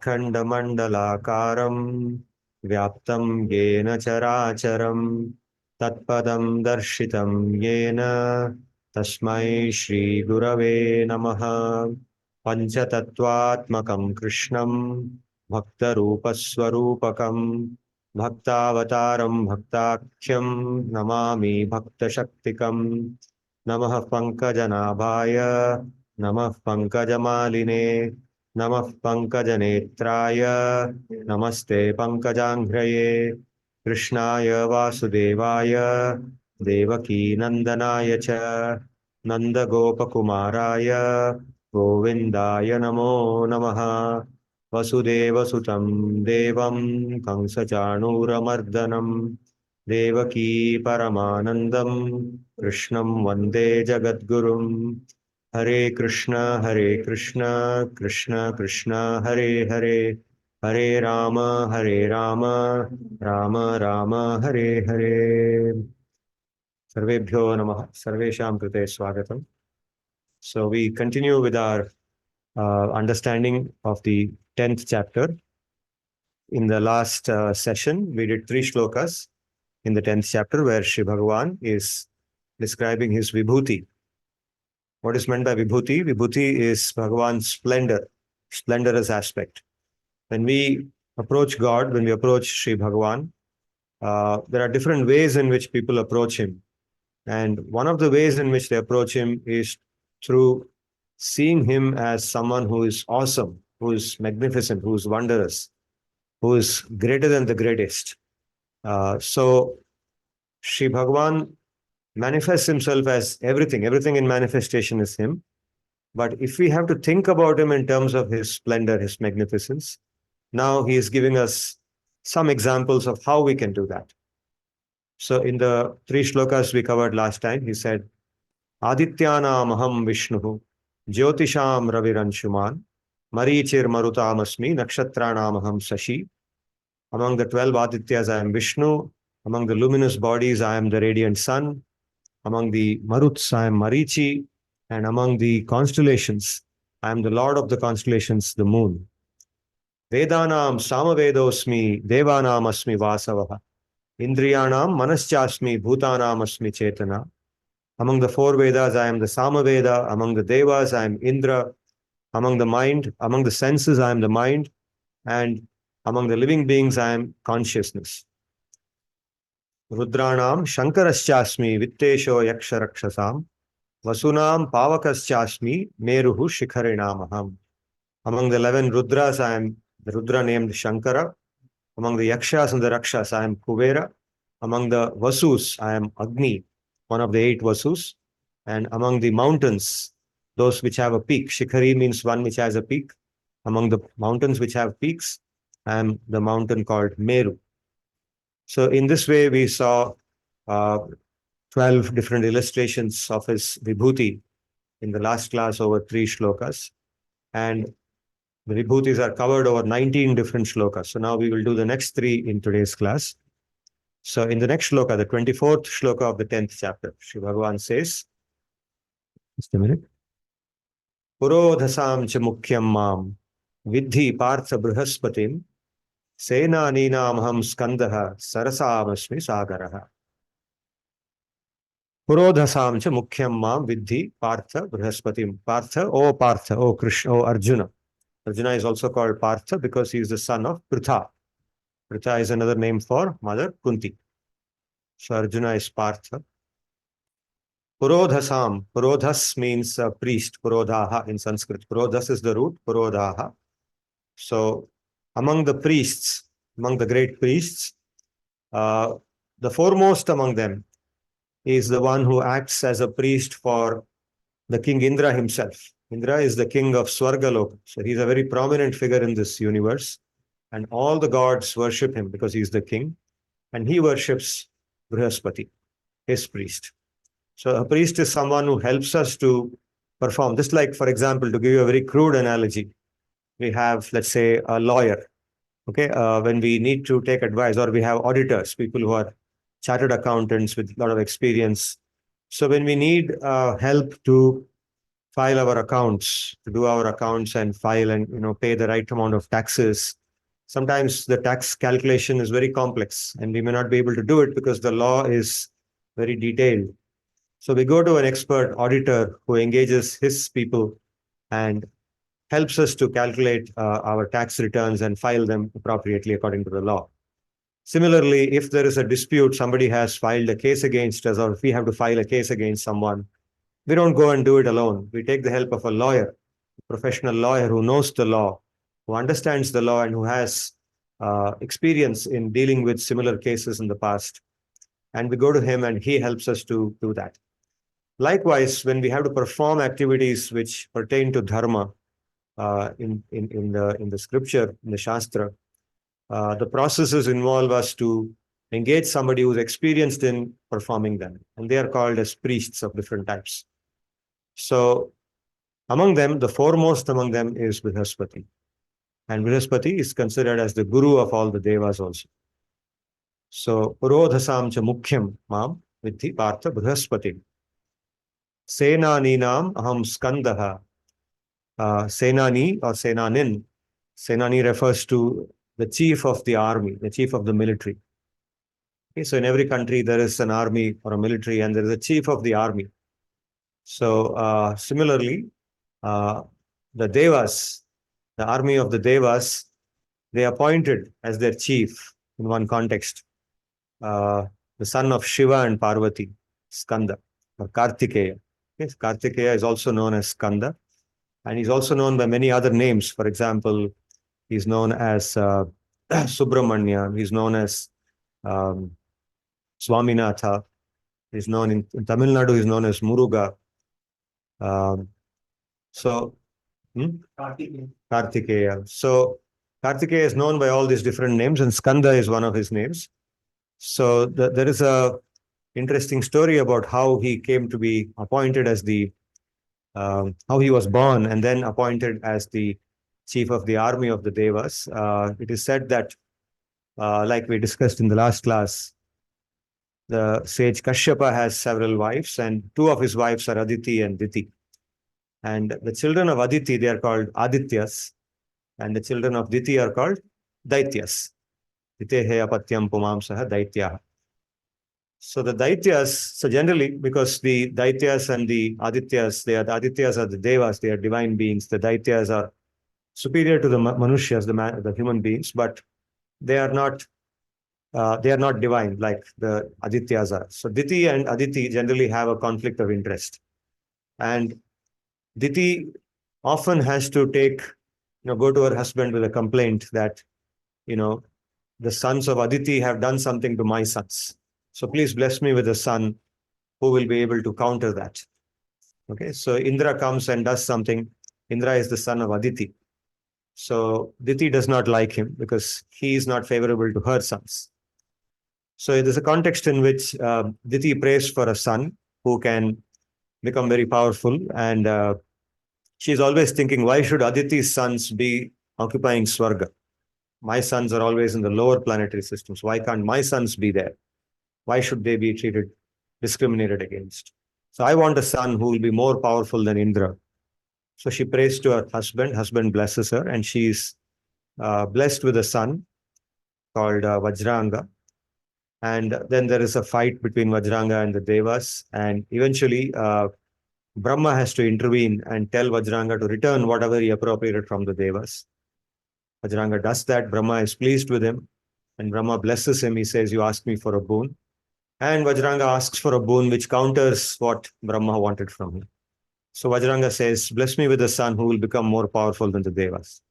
Akhandamandalakaram Vyaptam Yena Characharam Tatpadam Darshitam Yena Tasmai Shri Gurave Namaha Panchatattvatmakam Krishnam Bhaktarupaswarupakam Bhaktavataram Bhaktakhyam Namami Bhaktashaktikam Namah Pankajanabhaya Namah Pankajamaline Namah Pankajanetraya Namaste Pankajanghreye Krishnaya Vasudevaya Devaki Nandanaya Cha Nanda Gopakumaraya Govindaya Namo Namaha Vasudeva Sutam Devam Kamsachanuramardanam Devaki Paramanandam Krishnam Vande Jagadgurum Hare Krishna Krishna Krishna Hare Hare Hare Rama Rama Rama Hare Hare Sarvebhyo Namaha Sarvesham Krite Swagatam. So we continue with our understanding of the 10th chapter. In the last session, we did 3 shlokas in the 10th chapter where Sri Bhagavan is describing his vibhuti. What is meant by vibhuti? Vibhuti is Bhagavan's splendor, splendorous aspect. When we approach God, when we approach Sri Bhagavan, there are different ways in which people approach him. And one of the ways in which they approach him is through seeing him as someone who is awesome, who is magnificent, who is wondrous, who is greater than the greatest. So Sri Bhagavan manifests himself as everything. Everything in manifestation is him. But if we have to think about him in terms of his splendor, his magnificence, now he is giving us some examples of how we can do that. So in the 3 shlokas we covered last time, he said, Adityanam aham Vishnuhu, Jyotisham Raviransuman, Marichir Marutamasmi, Nakshatranam aham Sashi. Among the 12 Adityas I am Vishnu. Among the luminous bodies I am the radiant sun. Among the Maruts I am Marichi. And among the constellations I am the Lord of the constellations, the moon. Vedanam Samavedosmi, Devanam Asmi Vasavaha. Indriyanam Manaschasmi, Bhutanam Asmi Chetana. Among the 4 Vedas I am the Samaveda. Among the Devas I am Indra. Among the mind, among the senses I am the mind. And among the living beings I am consciousness. Rudranam Shankaraschasmi, Vittesho Yaksharakshasam. Vasunam Pavakaschasmi, Meruhu Shikharinamaham. Among the 11 Rudras, I am the Rudra named Shankara. Among the Yakshas and the Rakshas, I am Kuvera. Among the Vasus, I am Agni, one of the 8 Vasus. And among the mountains, those which have a peak, Shikhari means one which has a peak. Among the mountains which have peaks, I am the mountain called Meru. So in this way, we saw 12 different illustrations of his vibhuti in the last class over 3 shlokas. And the vibhutis are covered over 19 different shlokas. So now we will do the next 3 in today's class. So in the next shloka, the 24th shloka of the 10th chapter, Sri Bhagavan says, just a minute. Purodhasam cha mukhyam mam vidhi partha brihaspatim sena ninam ham skandaha sarasamasmi sagaraha. Purodhasam cha mukhyam mam vidhi partha brihaspatim. Partha, O Krishna, O Arjuna. Arjuna is also called Partha because he is the son of Pritha. Pritha is another name for Mother Kunti. So Arjuna is Partha. Purodhasam. Purodhas means priest. Purodhaha in Sanskrit. Purodhas is the root. Purodhaha. So among the priests, among the great priests, the foremost among them is the one who acts as a priest for the king Indra himself. Indra is the king of Swargaloka. So he's a very prominent figure in this universe. And all the gods worship him because he's the king. And he worships Brihaspati, his priest. So a priest is someone who helps us to perform. Just like, for example, to give you a very crude analogy, we have, let's say, a lawyer. Okay, when we need to take advice, or we have auditors, people who are chartered accountants with a lot of experience. So when we need help to file our accounts, to do our accounts and file and pay the right amount of taxes. Sometimes the tax calculation is very complex and we may not be able to do it because the law is very detailed. So we go to an expert auditor who engages his people and helps us to calculate our tax returns and file them appropriately according to the law. Similarly, if there is a dispute, somebody has filed a case against us, or if we have to file a case against someone, we don't go and do it alone. We take the help of a lawyer, a professional lawyer who knows the law, who understands the law, and who has experience in dealing with similar cases in the past. And we go to him and he helps us to do that. Likewise, when we have to perform activities which pertain to dharma in the scripture, in the shastra, the processes involve us to engage somebody who's experienced in performing them. And they are called as priests of different types. So among them, the foremost among them is Brihaspati. And Brihaspati is considered as the guru of all the devas also. So, Purodhasam cha mukhyam mam vidhi partha Brihaspati. Senaninam aham Skandaha. Senani or Senanin. Senani refers to the chief of the army, the chief of the military. Okay, so in every country, there is an army or a military, and there is a chief of the army. So similarly, the Devas, the army of the Devas, they appointed as their chief in one context, the son of Shiva and Parvati, Skanda, or Kartikeya. Okay, Kartikeya is also known as Skanda, and he's also known by many other names. For example, he's known as Subramanya, he's known as Swaminatha, he's known in Tamil Nadu, he's known as Muruga. Kartikeya. So Kartikeya is known by all these different names, and Skanda is one of his names. So there is a interesting story about how he came to be appointed as the, how he was born and then appointed as the chief of the army of the Devas. It is said that, like we discussed in the last class, the sage Kashyapa has several wives, and two of his wives are Aditi and Diti. And the children of Aditi, they are called Adityas, and the children of Diti are called Daityas. Ditehe apatyam pumamsaha Daityaha. So the Daityas, so generally, because the Daityas and the Adityas, the Adityas are the Devas, they are divine beings. The Daityas are superior to the Manushyas, the human beings, but they are not divine like the Adityas are. So Diti and Aditi generally have a conflict of interest. And Diti often has to go to her husband with a complaint that, the sons of Aditi have done something to my sons. So please bless me with a son who will be able to counter that. Okay, so Indra comes and does something. Indra is the son of Aditi. So Diti does not like him because he is not favorable to her sons. So there's a context in which Diti prays for a son who can become very powerful, and she's always thinking, why should Aditi's sons be occupying Swarga? My sons are always in the lower planetary systems. Why can't my sons be there? Why should they be discriminated against? So I want a son who will be more powerful than Indra. So she prays to her husband. Husband blesses her, and she's blessed with a son called Vajranga. And then there is a fight between Vajranga and the Devas. And eventually, Brahma has to intervene and tell Vajranga to return whatever he appropriated from the Devas. Vajranga does that. Brahma is pleased with him. And Brahma blesses him. He says, you asked me for a boon. And Vajranga asks for a boon which counters what Brahma wanted from him. So Vajranga says, bless me with a son who will become more powerful than the Devas.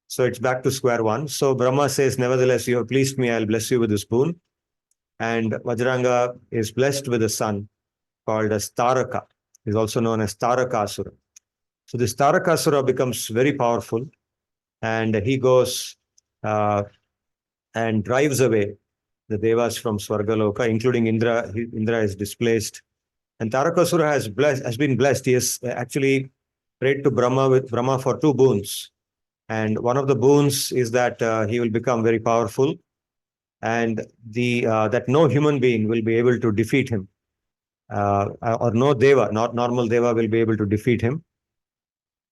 So it's back to square one. So Brahma says, nevertheless, you have pleased me. I'll bless you with this boon. And Vajranga is blessed with a son called as Taraka. He's also known as Tarakasura. So this Tarakasura becomes very powerful, and he goes and drives away the Devas from Swargaloka, including Indra. Indra is displaced. And Tarakasura has been blessed. He has actually prayed to Brahma for two boons. And one of the boons is that he will become very powerful, and that no human being will be able to defeat him. Or no Deva, not normal Deva, will be able to defeat him.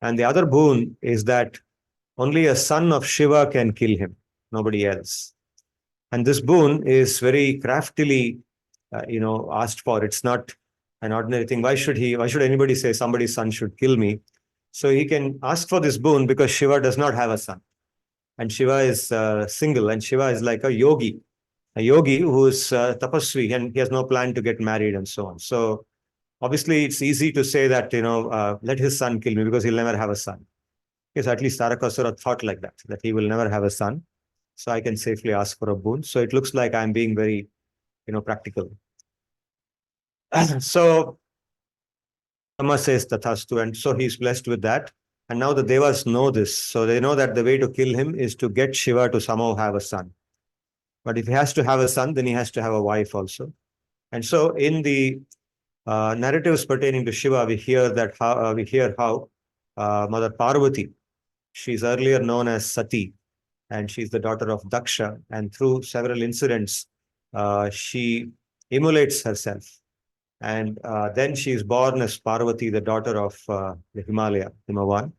And the other boon is that only a son of Shiva can kill him, nobody else. And this boon is very craftily, asked for. It's not an ordinary thing. Why should anybody say somebody's son should kill me? So he can ask for this boon because Shiva does not have a son. And Shiva is single, and Shiva is like a yogi who is tapasvi, and he has no plan to get married and so on. So obviously, it's easy to say that, let his son kill me because he'll never have a son. Because at least Tarakasura thought like that he will never have a son. So I can safely ask for a boon. So it looks like I'm being very, practical. So Brahma says tathastu, and so he's blessed with that. And now the Devas know this. So they know that the way to kill him is to get Shiva to somehow have a son. But if he has to have a son, then he has to have a wife also. And so in the narratives pertaining to Shiva, we hear how Mother Parvati, she's earlier known as Sati, and she's the daughter of Daksha. And through several incidents, she emulates herself. And then she is born as Parvati, the daughter of the Himalaya, Himavan.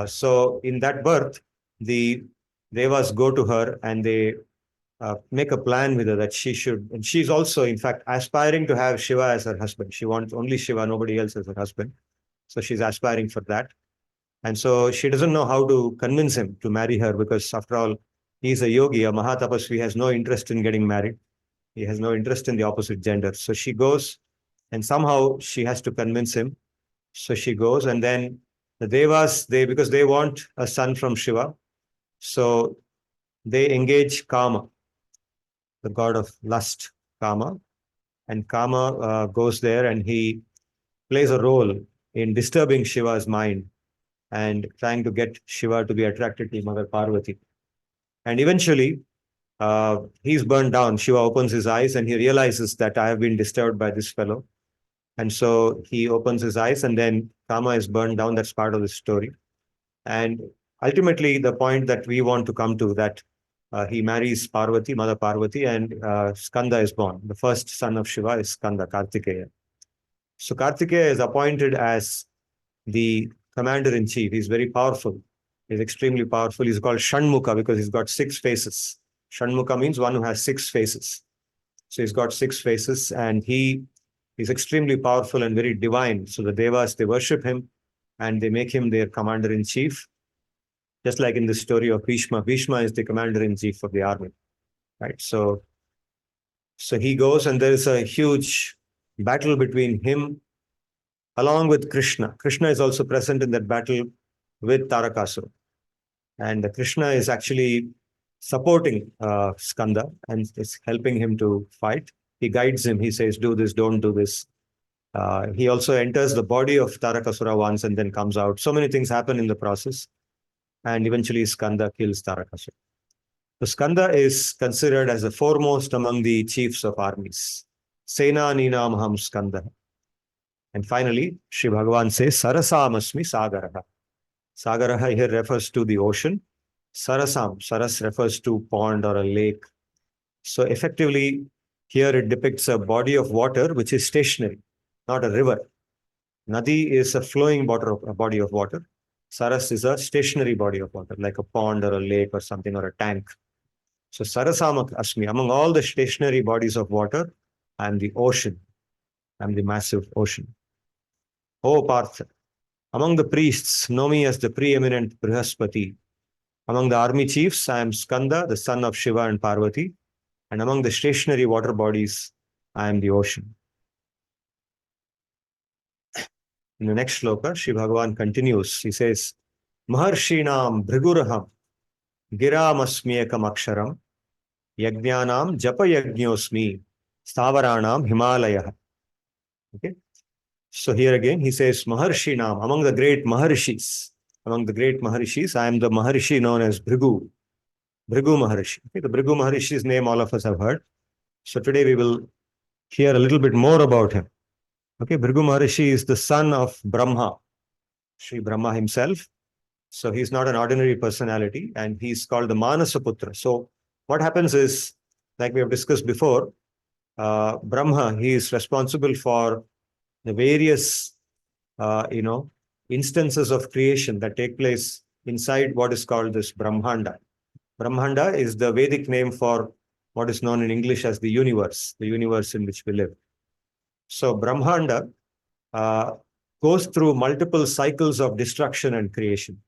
So in that birth, the Devas go to her and they make a plan with her that she should, and she's also, in fact, aspiring to have Shiva as her husband. She wants only Shiva, nobody else as her husband. So she's aspiring for that. And so she doesn't know how to convince him to marry her because, after all, he's a yogi, a mahatapasvi, has no interest in getting married. He has no interest in the opposite gender. So she goes, and somehow she has to convince him. So she goes, and then the Devas, because they want a son from Shiva, so they engage Kama, the god of lust, Kama. And Kama goes there and he plays a role in disturbing Shiva's mind and trying to get Shiva to be attracted to Mother Parvati. And eventually, he's burned down. Shiva opens his eyes and he realizes that I have been disturbed by this fellow. And so he opens his eyes and then Kama is burned down. That's part of the story. And ultimately, the point that we want to come to, that he marries Parvati, Mother Parvati, and Skanda is born. The first son of Shiva is Skanda, Kartikeya. So Kartikeya is appointed as the commander-in-chief. He's very powerful. He's extremely powerful. He's called Shanmukha because he's got 6 faces. Shanmukha means one who has 6 faces. So he's got 6 faces and he is extremely powerful and very divine. So the Devas, they worship him and they make him their commander-in-chief. Just like in the story of Bhishma. Bhishma is the commander-in-chief of the army, right? So he goes and there is a huge battle between him along with Krishna. Krishna is also present in that battle with Tarakasura. And Krishna is actually supporting Skanda and is helping him to fight. He guides him. He says, do this, don't do this. He also enters the body of Tarakasura once and then comes out. So many things happen in the process. And eventually Skanda kills Tarakasura. So Skanda is considered as the foremost among the chiefs of armies. Sena Ninam Ham Skanda. And finally, Sri Bhagavan says, Sarasam Asmi Sagaraha. Sagaraha here refers to the ocean. Sarasam, Saras refers to pond or a lake. So effectively, here it depicts a body of water which is stationary, not a river. Nadi is a flowing body of water. Saras is a stationary body of water, like a pond or a lake or something, or a tank. So Sarasam Asmi, among all the stationary bodies of water, I am the ocean. I am the massive ocean. Oh Partha, among the priests, know me as the pre-eminent Brihaspati. Among the army chiefs, I am Skanda, the son of Shiva and Parvati. And among the stationary water bodies, I am the ocean. In the next shloka, Sri Bhagavan continues. He says, Maharshinam Bhriguraham Giramasmyekam Aksharam Yajnanam japa-yajnosmi Stavaranam Himalaya. Okay. So here again, he says, Maharshinam, among the great Maharishis. Among the great Maharishis, I am the Maharishi known as Bhrigu. Bhrigu Maharishi. Okay, the Bhrigu Maharishi's name all of us have heard. So today we will hear a little bit more about him. Okay, Bhrigu Maharishi is the son of Brahma, Sri Brahma himself. So he's not an ordinary personality and he's called the Manasaputra. So what happens is, like we have discussed before, Brahma, he is responsible for the various, instances of creation that take place inside what is called this Brahmanda. Brahmanda is the Vedic name for what is known in English as the universe in which we live. So Brahmanda goes through multiple cycles of destruction and creation.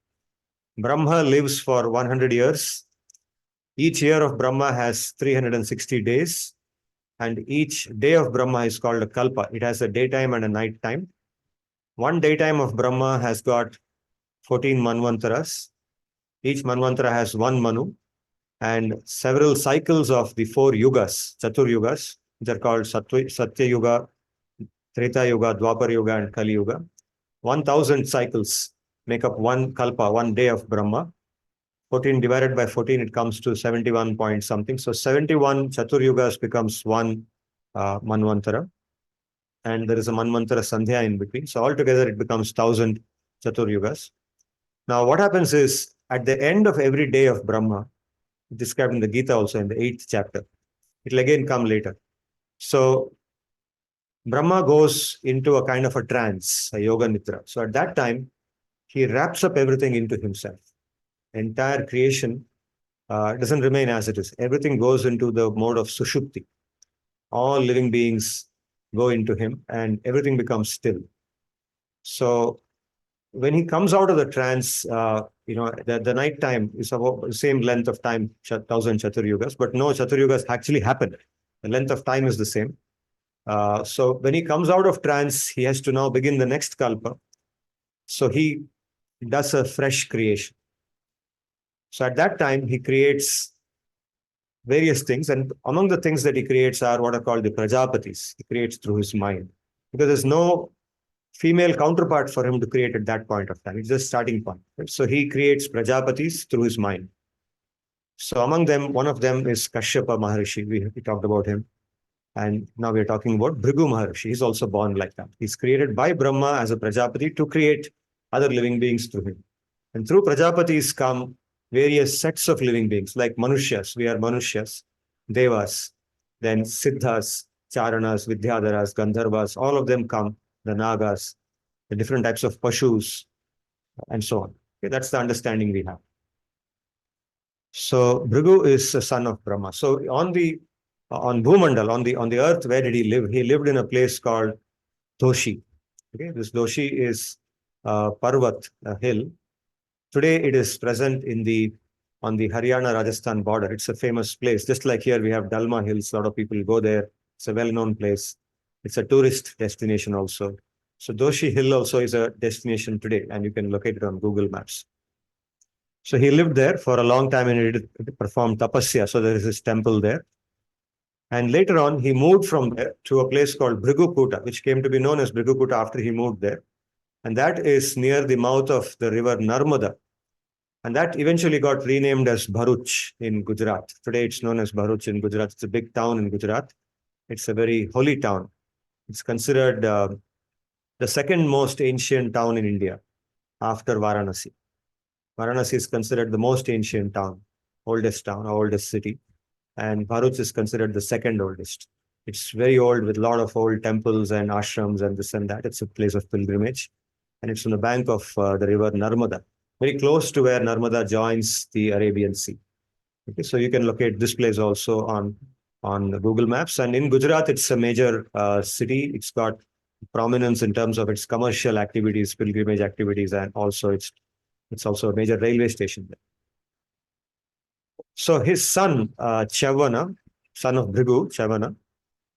Brahma lives for 100 years. Each year of Brahma has 360 days. And each day of Brahma is called a kalpa. It has a daytime and a night time. One daytime of Brahma has got 14 manvantaras. Each manvantara has one manu. And several cycles of the 4 yugas, Chatur yugas, which are called Satya Yuga, Treta Yuga, Dwapar Yuga, and Kali Yuga. 1000 cycles make up one kalpa, one day of Brahma. 14 divided by 14, it comes to 71 point something. So 71 Chatur yugas becomes one manvantara. And there is a manvantara sandhya in between. So altogether, it becomes 1000 Chatur yugas. Now, what happens is, at the end of every day of Brahma, described in the Gita also in the 8th chapter, it will again come later. So Brahma goes into a kind of a trance, a yoga nidra. So at that time, he wraps up everything into himself. Entire creation doesn't remain as it is. Everything goes into the mode of sushupti. All living beings go into him and everything becomes still. So when he comes out of the trance, the night time is about the same length of time, 1000 Chatur yugas, but no Chatur yugas actually happened. The length of time is the same. So when he comes out of trance, he has to now begin the next kalpa. So he does a fresh creation. So at that time, he creates various things. And among the things that he creates are what are called the prajapatis. He creates through his mind. Because there's no female counterpart for him to create at that point of time. It's just starting point. Right? So he creates prajapatis through his mind. So among them, one of them is Kashyapa Maharishi. We talked about him. And now we're talking about Bhrigu Maharishi. He's also born like that. He's created by Brahma as a prajapati to create other living beings through him. And through prajapatis come various sets of living beings, like Manushyas. We are Manushyas, Devas, then Siddhas, Charanas, Vidyadharas, Gandharvas. All of them come, the Nagas, the different types of Pashus, and so on. Okay, that's the understanding we have. So Bhrigu is a son of Brahma. So on Bhumandal, on the earth, where did he live? He lived in a place called Doshi. Okay, this Doshi is Parvat, a hill. Today it is present on the Haryana-Rajasthan border. It's a famous place. Just like here we have Dalma Hills. A lot of people go there. It's a well-known place. It's a tourist destination also. So Doshi Hill also is a destination today, and you can locate it on Google Maps. So he lived there for a long time and he performed tapasya. So there is this temple there. And later on, he moved from there to a place called Bhrigukuta, which came to be known as Bhrigukuta after he moved there. And that is near the mouth of the river Narmada. And that eventually got renamed as Bharuch in Gujarat. Today it's known as Bharuch in Gujarat. It's a big town in Gujarat. It's a very holy town. It's considered the second most ancient town in India after Varanasi. Varanasi is considered the most ancient town, oldest city. And Bharuch is considered the second oldest. It's very old with a lot of old temples and ashrams and this and that. It's a place of pilgrimage. And it's on the bank of the river Narmada, very close to where Narmada joins the Arabian Sea. Okay, so you can locate this place also on Google Maps. And in Gujarat, it's a major city. It's got prominence in terms of its commercial activities, pilgrimage activities, and also it's also a major railway station there. So his son, Chavana, son of Bhrigu, Chavana,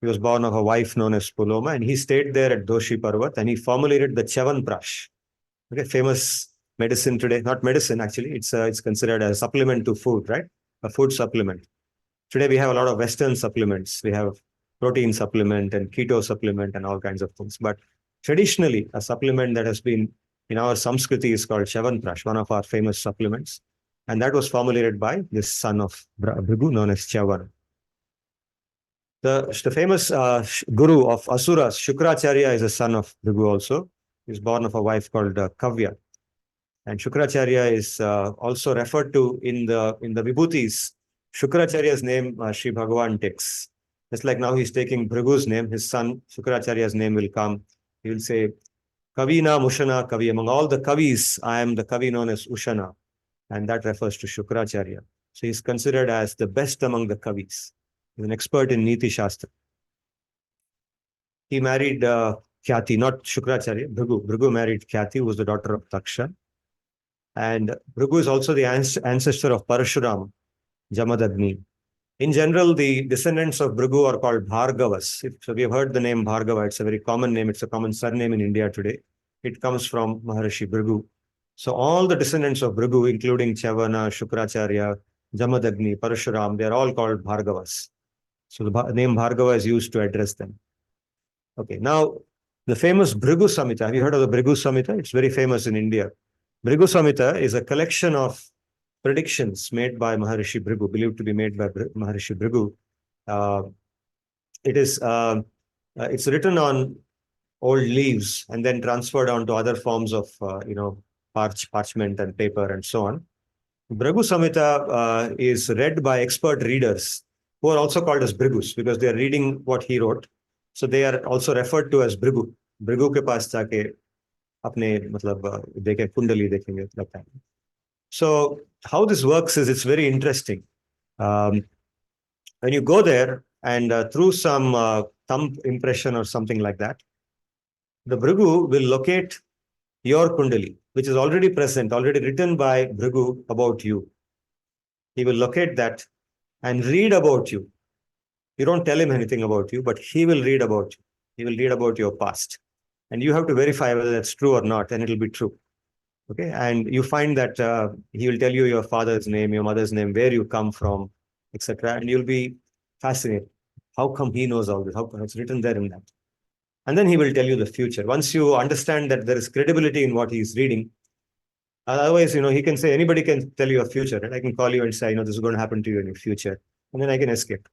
he was born of a wife known as Puloma, and he stayed there at Doshi Parvat, and he formulated the Chavanprash. Okay, famous medicine today, not medicine actually, it's considered a supplement to food, right? A food supplement. Today we have a lot of Western supplements. We have protein supplement and keto supplement and all kinds of things. But traditionally, a supplement that has been in our Samskriti is called Chavanprash, one of our famous supplements. And that was formulated by this son of Bhrigu known as Chavana. The famous guru of Asuras, Shukracharya, is a son of Bhrigu also. He was born of a wife called Kavya. And Shukracharya is also referred to in the Vibhutis. Shukracharya's name Sri Bhagavan takes. Just like now he's taking Bhrigu's name, his son Shukracharya's name will come. He will say, Kavina Mushana Kavi. Among all the Kavis, I am the Kavi known as Ushana. And that refers to Shukracharya. So he's considered as the best among the Kavis. He's an expert in Niti Shastra. He married Khyati, not Shukracharya, Bhrigu. Bhrigu married Khyati, who was the daughter of Taksha. And Bhrigu is also the ancestor of Parashuram, Jamadagni. In general, the descendants of Bhrigu are called Bhargavas. So we have heard the name Bhargava. It's a very common name. It's a common surname in India today. It comes from Maharishi Bhrigu. So all the descendants of Bhrigu, including Chavana, Shukracharya, Jamadagni, Parashuram, they are all called Bhargavas. So the name Bhargava is used to address them. Okay, now the famous Bhrigu Samhita. Have you heard of the Bhrigu Samhita? It's very famous in India. Bhrigu Samhita is a collection of predictions made by Maharishi Bhrigu, believed to be made by Maharishi Bhrigu. It's written on old leaves and then transferred onto other forms of, parchment and paper and so on. Bhrigu Samhita is read by expert readers who are also called as Bhrigus because they are reading what he wrote. So they are also referred to as Bhrigu. Bhrigu ke paas jaake apne dekhe kundali dekhenge lagta hai. So how this works is it's very interesting. When you go there and through some thumb impression or something like that, the Bhrigu will locate your kundali, which is already present, already written by Bhrigu about you. He will locate that and read about you. You don't tell him anything about you, but he will read about you. He will read about your past. And you have to verify whether that's true or not, and it'll be true. Okay, and you find that he will tell you your father's name, your mother's name, where you come from, etc. And you'll be fascinated. How come he knows all this? How come it's written there in that? And then he will tell you the future. Once you understand that there is credibility in what he's reading, otherwise, he can say, anybody can tell you a future. Right? I can call you and say, this is going to happen to you in your future. And then I can escape.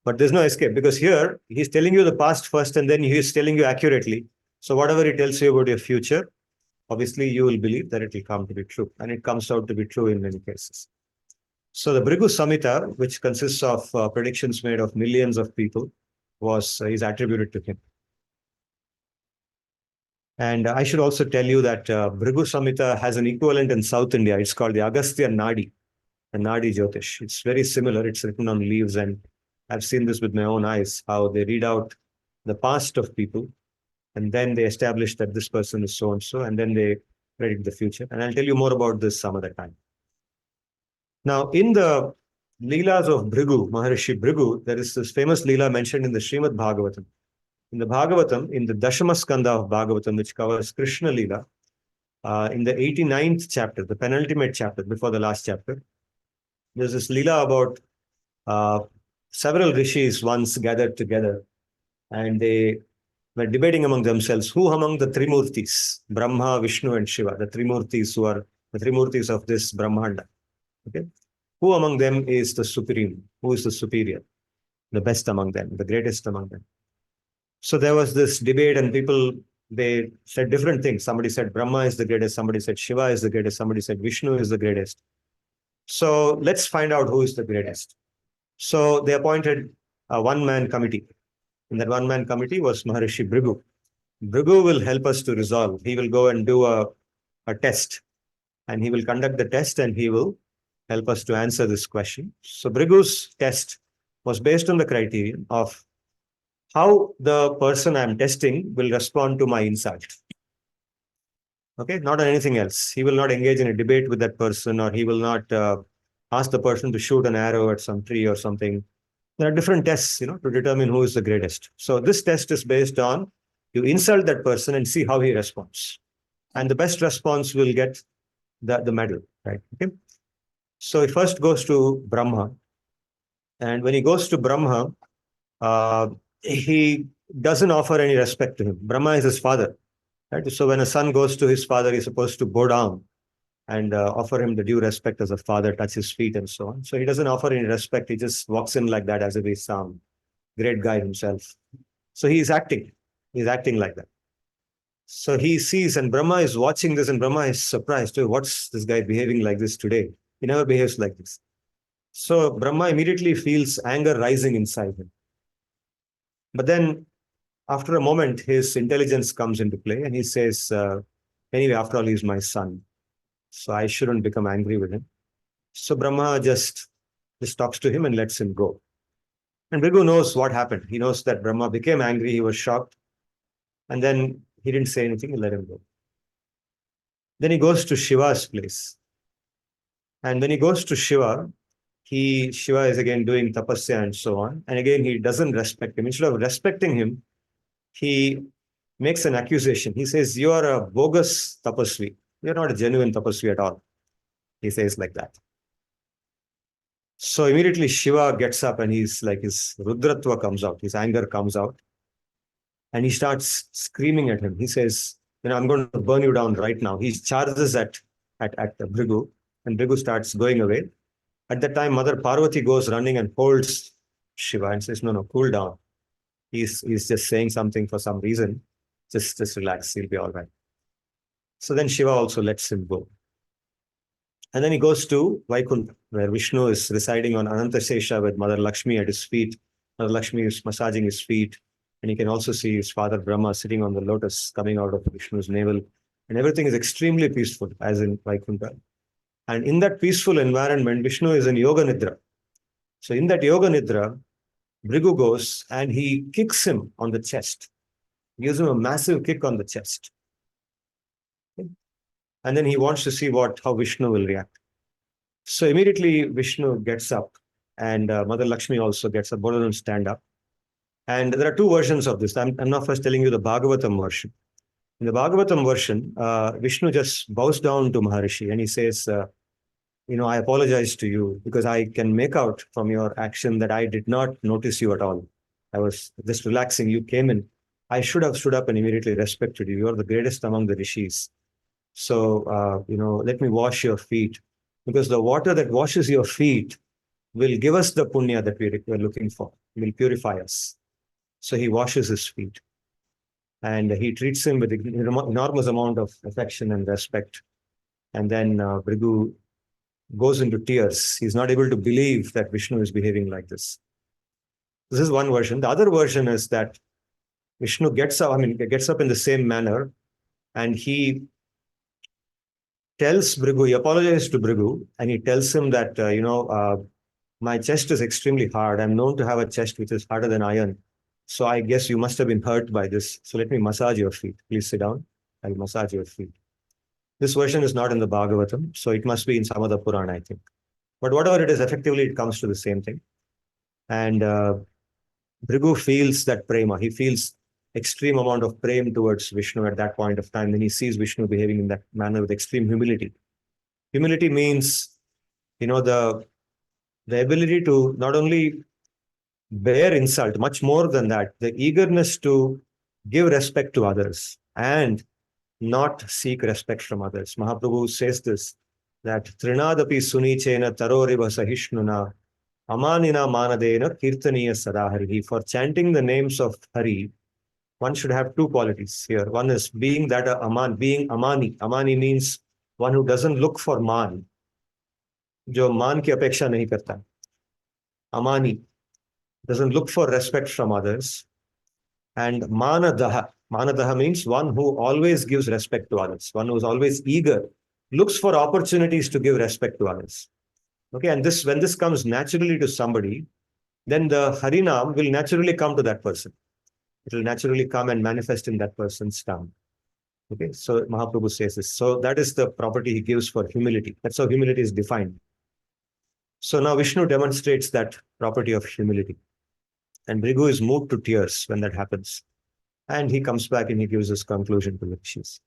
But there's no escape because here he's telling you the past first and then he's telling you accurately. So whatever he tells you about your future, obviously you will believe that it will come to be true. And it comes out to be true in many cases. So the Bhrigu Samhita, which consists of predictions made of millions of people, is attributed to him. And I should also tell you that Bhrigu Samhita has an equivalent in South India. It's called the Agastya Nadi, the Nadi Jyotish. It's very similar. It's written on leaves, and I've seen this with my own eyes, how they read out the past of people, and then they establish that this person is so-and-so, and then they predict the future. And I'll tell you more about this some other time. Now, in the Leelas of Bhrigu, Maharishi Bhrigu, there is this famous Leela mentioned in the Srimad Bhagavatam. In the Bhagavatam, in the Dashama Skanda of Bhagavatam, which covers Krishna Leela, in the 89th chapter, the penultimate chapter before the last chapter, there's this Leela about several rishis once gathered together and they were debating among themselves who among the Trimurtis, Brahma, Vishnu, and Shiva, the Trimurtis who are the Trimurtis of this Brahmanda, okay? Who among them is the supreme? Who is the superior? The best among them, the greatest among them. So there was this debate and people, they said different things. Somebody said Brahma is the greatest. Somebody said Shiva is the greatest. Somebody said Vishnu is the greatest. So let's find out who is the greatest. So they appointed a one-man committee. And that one-man committee was Maharishi Bhrigu. Bhrigu will help us to resolve. He will go and do a test. And he will conduct the test and he will help us to answer this question. So Bhrigu's test was based on the criterion of how the person I'm testing will respond to my insult. Okay, not on anything else. He will not engage in a debate with that person, or he will not ask the person to shoot an arrow at some tree or something. There are different tests, to determine who is the greatest. So this test is based on you insult that person and see how he responds. And the best response will get the medal, right? Okay. So he first goes to Brahma. And when he goes to Brahma, he doesn't offer any respect to him. Brahma is his father. Right? So when a son goes to his father, he's supposed to bow down and offer him the due respect as a father, touch his feet and so on. So he doesn't offer any respect. He just walks in like that as if he's some great guy himself. So he's acting. He's acting like that. So he sees, and Brahma is watching this, and Brahma is surprised. Oh, what's this guy behaving like this today? He never behaves like this. So Brahma immediately feels anger rising inside him. But then after a moment, his intelligence comes into play and he says, anyway, after all, he's my son. So I shouldn't become angry with him. So Brahma just talks to him and lets him go. And Bhrigu knows what happened. He knows that Brahma became angry. He was shocked. And then he didn't say anything. He let him go. Then he goes to Shiva's place. And when he goes to Shiva, Shiva is again doing tapasya and so on. And again, he doesn't respect him. Instead of respecting him, he makes an accusation. He says, you are a bogus tapasvi. You're not a genuine tapasvi at all. He says like that. So immediately Shiva gets up and he's like, his rudratva comes out, his anger comes out. And he starts screaming at him. He says, I'm going to burn you down right now. He charges at Bhrigu, and Bhrigu starts going away. At that time, Mother Parvati goes running and holds Shiva and says, no, cool down. He's just saying something for some reason. Just relax, he'll be all right. So then Shiva also lets him go. And then he goes to Vaikuntha, where Vishnu is residing on Anantasesha with Mother Lakshmi at his feet. Mother Lakshmi is massaging his feet. And he can also see his father Brahma sitting on the lotus coming out of Vishnu's navel. And everything is extremely peaceful, as in Vaikuntha. And in that peaceful environment, Vishnu is in Yoga Nidra. So in that Yoga Nidra, Bhrigu goes and he kicks him on the chest. Gives him a massive kick on the chest. Okay? And then he wants to see how Vishnu will react. So immediately Vishnu gets up and Mother Lakshmi also gets up. Both of them stand up. And there are two versions of this. I'm now first telling you the Bhagavatam version. In the Bhagavatam version, Vishnu just bows down to Maharishi and he says, I apologize to you because I can make out from your action that I did not notice you at all. I was just relaxing. You came in. I should have stood up and immediately respected you. You are the greatest among the rishis. So, let me wash your feet, because the water that washes your feet will give us the punya that we're looking for. It will purify us. So he washes his feet and he treats him with an enormous amount of affection and respect. And then Bhrigu goes into tears. He's not able to believe that Vishnu is behaving like this. This is one version. The other version is that Vishnu gets up in the same manner and he tells Bhrigu, he apologizes to Bhrigu and he tells him that, my chest is extremely hard. I'm known to have a chest which is harder than iron. So I guess you must have been hurt by this. So let me massage your feet. Please sit down. I'll massage your feet. This version is not in the Bhagavatam, so it must be in some other Purana, I think. But whatever it is, effectively it comes to the same thing. And Bhrigu feels that prema. He feels extreme amount of prema towards Vishnu at that point of time. Then he sees Vishnu behaving in that manner with extreme humility. Humility means, the ability to not only bear insult, much more than that, the eagerness to give respect to others and not seek respect from others. Mahaprabhu says this, that Trinadapi Sunichena Taroriva Sahishnuna Amanina Manadena Kirtaniya Sadahari. For chanting the names of Hari, one should have two qualities here. One is being Amani. Amani means one who doesn't look for man. Jo man ki apeksha nahi karta. Amani doesn't look for respect from others. And manadaha. Manadaha means one who always gives respect to others. One who is always eager, looks for opportunities to give respect to others. Okay, and when this comes naturally to somebody, then the Harinam will naturally come to that person. It will naturally come and manifest in that person's tongue. Okay, so Mahaprabhu says this. So that is the property he gives for humility. That's how humility is defined. So now Vishnu demonstrates that property of humility. And Bhrigu is moved to tears when that happens. And he comes back and he gives his conclusion to the rishis.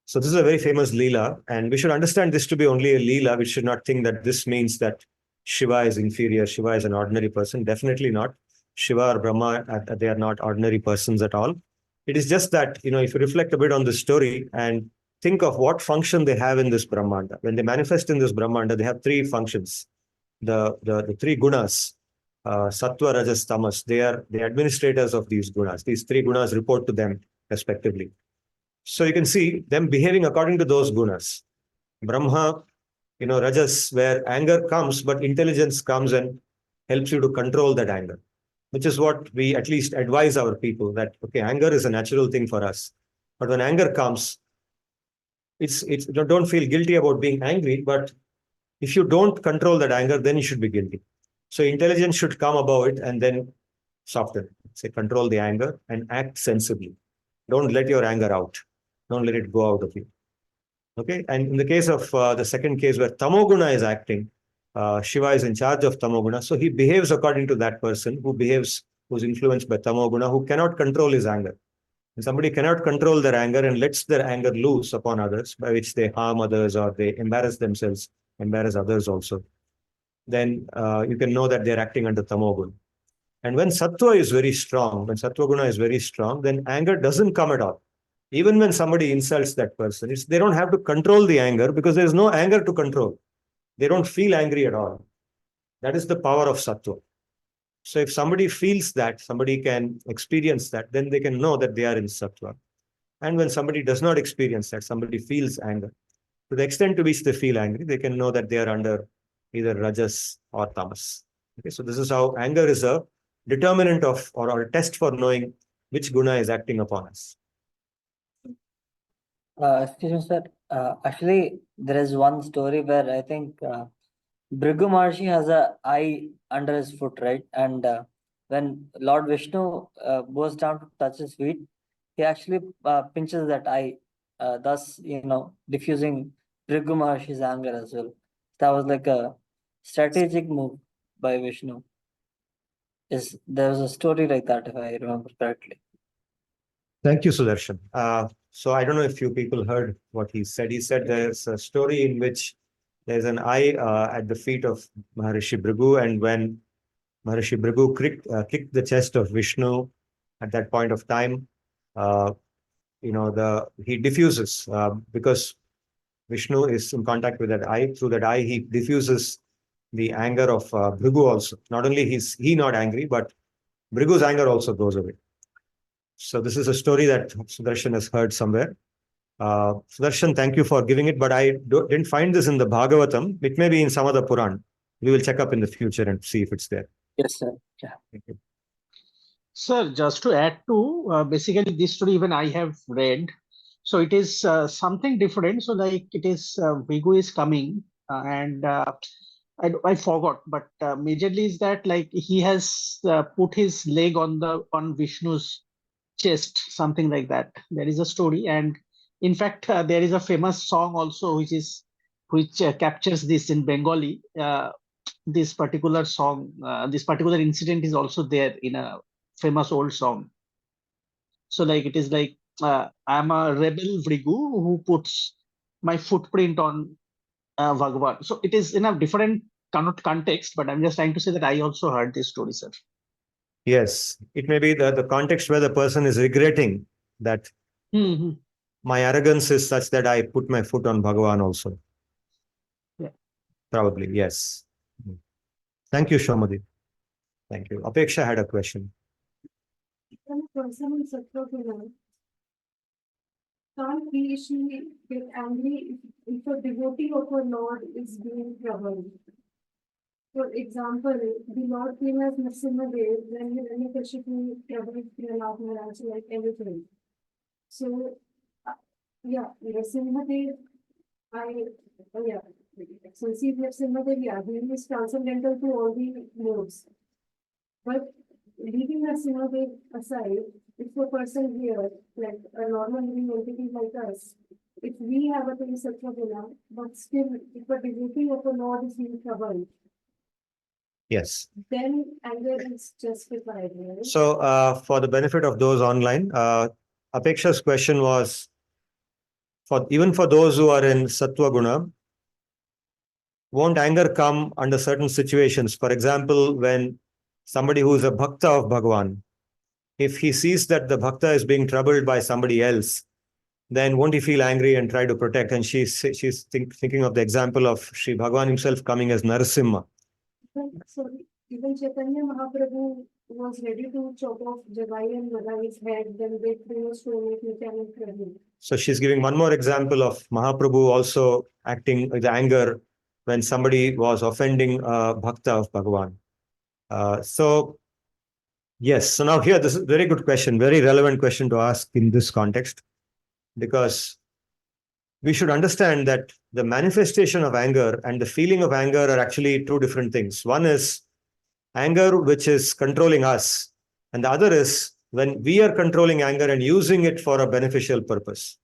So this is a very famous Leela, and we should understand this to be only a Leela. We should not think that this means that Shiva is inferior, Shiva is an ordinary person. Definitely not. Shiva or Brahma, they are not ordinary persons at all. It is just that, if you reflect a bit on this story and think of what function they have in this Brahmanda. When they manifest in this Brahmanda, they have three functions. The three gunas, Sattva, Rajas, Tamas, they are the administrators of these gunas. These three gunas report to them respectively. So you can see them behaving according to those gunas. Brahma, Rajas, where anger comes, but intelligence comes and helps you to control that anger. which is what we at least advise our people that, okay, anger is a natural thing for us. But when anger comes, don't feel guilty about being angry, but if you don't control that anger, then you should be guilty. So intelligence should come above it and then soften. Say, control the anger and act sensibly. Don't let your anger out. Don't let it go out of you. Okay. And in the case of the second case where tamoguna is acting, Shiva is in charge of tamoguna. So he behaves according to that person who's influenced by tamoguna, who cannot control his anger. And somebody cannot control their anger and lets their anger loose upon others, by which they harm others or they embarrass themselves, embarrass others also. Then you can know that they're acting under tamoguna. And when sattva is very strong, when sattva guna is very strong, then anger doesn't come at all. Even when somebody insults that person, they don't have to control the anger because there's no anger to control. They don't feel angry at all. That is the power of sattva. So if somebody feels that, somebody can experience that, then they can know that they are in sattva. And when somebody does not experience that, somebody feels anger, to the extent to which they feel angry, they can know that they are under either rajas or tamas. Okay, so this is how anger is a determinant of or a test for knowing which guna is acting upon us. Excuse me, sir. Actually, there is one story where I think Bhrigu Maharshi has a eye under his foot, right? And when Lord Vishnu goes down to touch his feet, he actually pinches that eye, thus, diffusing Bhrigu Maharshi's anger as well. That was like a strategic move by Vishnu. There was a story like that, if I remember correctly. Thank you, Sudarshan. So I don't know if you people heard what he said. He said there's a story in which there's an eye at the feet of Maharishi Bhrigu, and when Maharishi Bhrigu kicked the chest of Vishnu at that point of time, he diffuses because Vishnu is in contact with that eye. Through that eye, he diffuses the anger of Bhrigu also. Not only is he not angry, but Bhrigu's anger also goes away. So this is a story that Sudarshan has heard somewhere. Sudarshan, thank you for giving it, but I didn't find this in the Bhagavatam. It may be in some other Puran. We will check up in the future and see if it's there. Yes, sir. Yeah. Thank you. Sir, just to add to, basically this story even I have read. So it is something different. So like it is Bhrigu is coming and I forgot, but majorly is that like he has put his leg on Vishnu's chest, something like that. There is a story, and in fact there is a famous song also which captures this in Bengali. This particular song, this particular incident is also there in a famous old song. So like it is like I'm a rebel Vrigu who puts my footprint on Bhagavan. So it is in a different kind of context, but I'm just trying to say that I also heard this story, sir. Yes, it may be the context where the person is regretting that my arrogance is such that I put my foot on Bhagavan also. Yeah. Probably, yes. Thank you, Shomadi. Thank you. Apeksha had a question. When a person in Citraratha can't we usually get angry if a devotee of our Lord is being troubled? For example, the Lord came as Nrsimhadev when Hiranyakashipu troubled Prahlad Maharaj like everything. So, Nrsimhadev, so see Nrsimhadev, he is transcendental to all the modes. But leaving Nrsimhadev aside, if a person here, like a normal living entity like us, if we have a thing Sattva-guna, but still, if a devotee of a Lord is being troubled, Yes. then anger is justified, right? So, for the benefit of those online, Apeksha's question was, even for those who are in Sattva Guna, won't anger come under certain situations? For example, when somebody who is a bhakta of Bhagavan, if he sees that the bhakta is being troubled by somebody else, then won't he feel angry and try to protect? And she's thinking of the example of Sri Bhagavan himself coming as Narasimha. So even Chaitanya Mahaprabhu was ready to chop off Jagai and Madai's head, then they threw a stone at Nityananda. So she's giving one more example of Mahaprabhu also acting with anger when somebody was offending a bhakta of Bhagavan. So Yes. So now here, this is a very good question, very relevant question to ask in this context, because we should understand that the manifestation of anger and the feeling of anger are actually two different things. One is anger, which is controlling us, and the other is when we are controlling anger and using it for a beneficial purpose.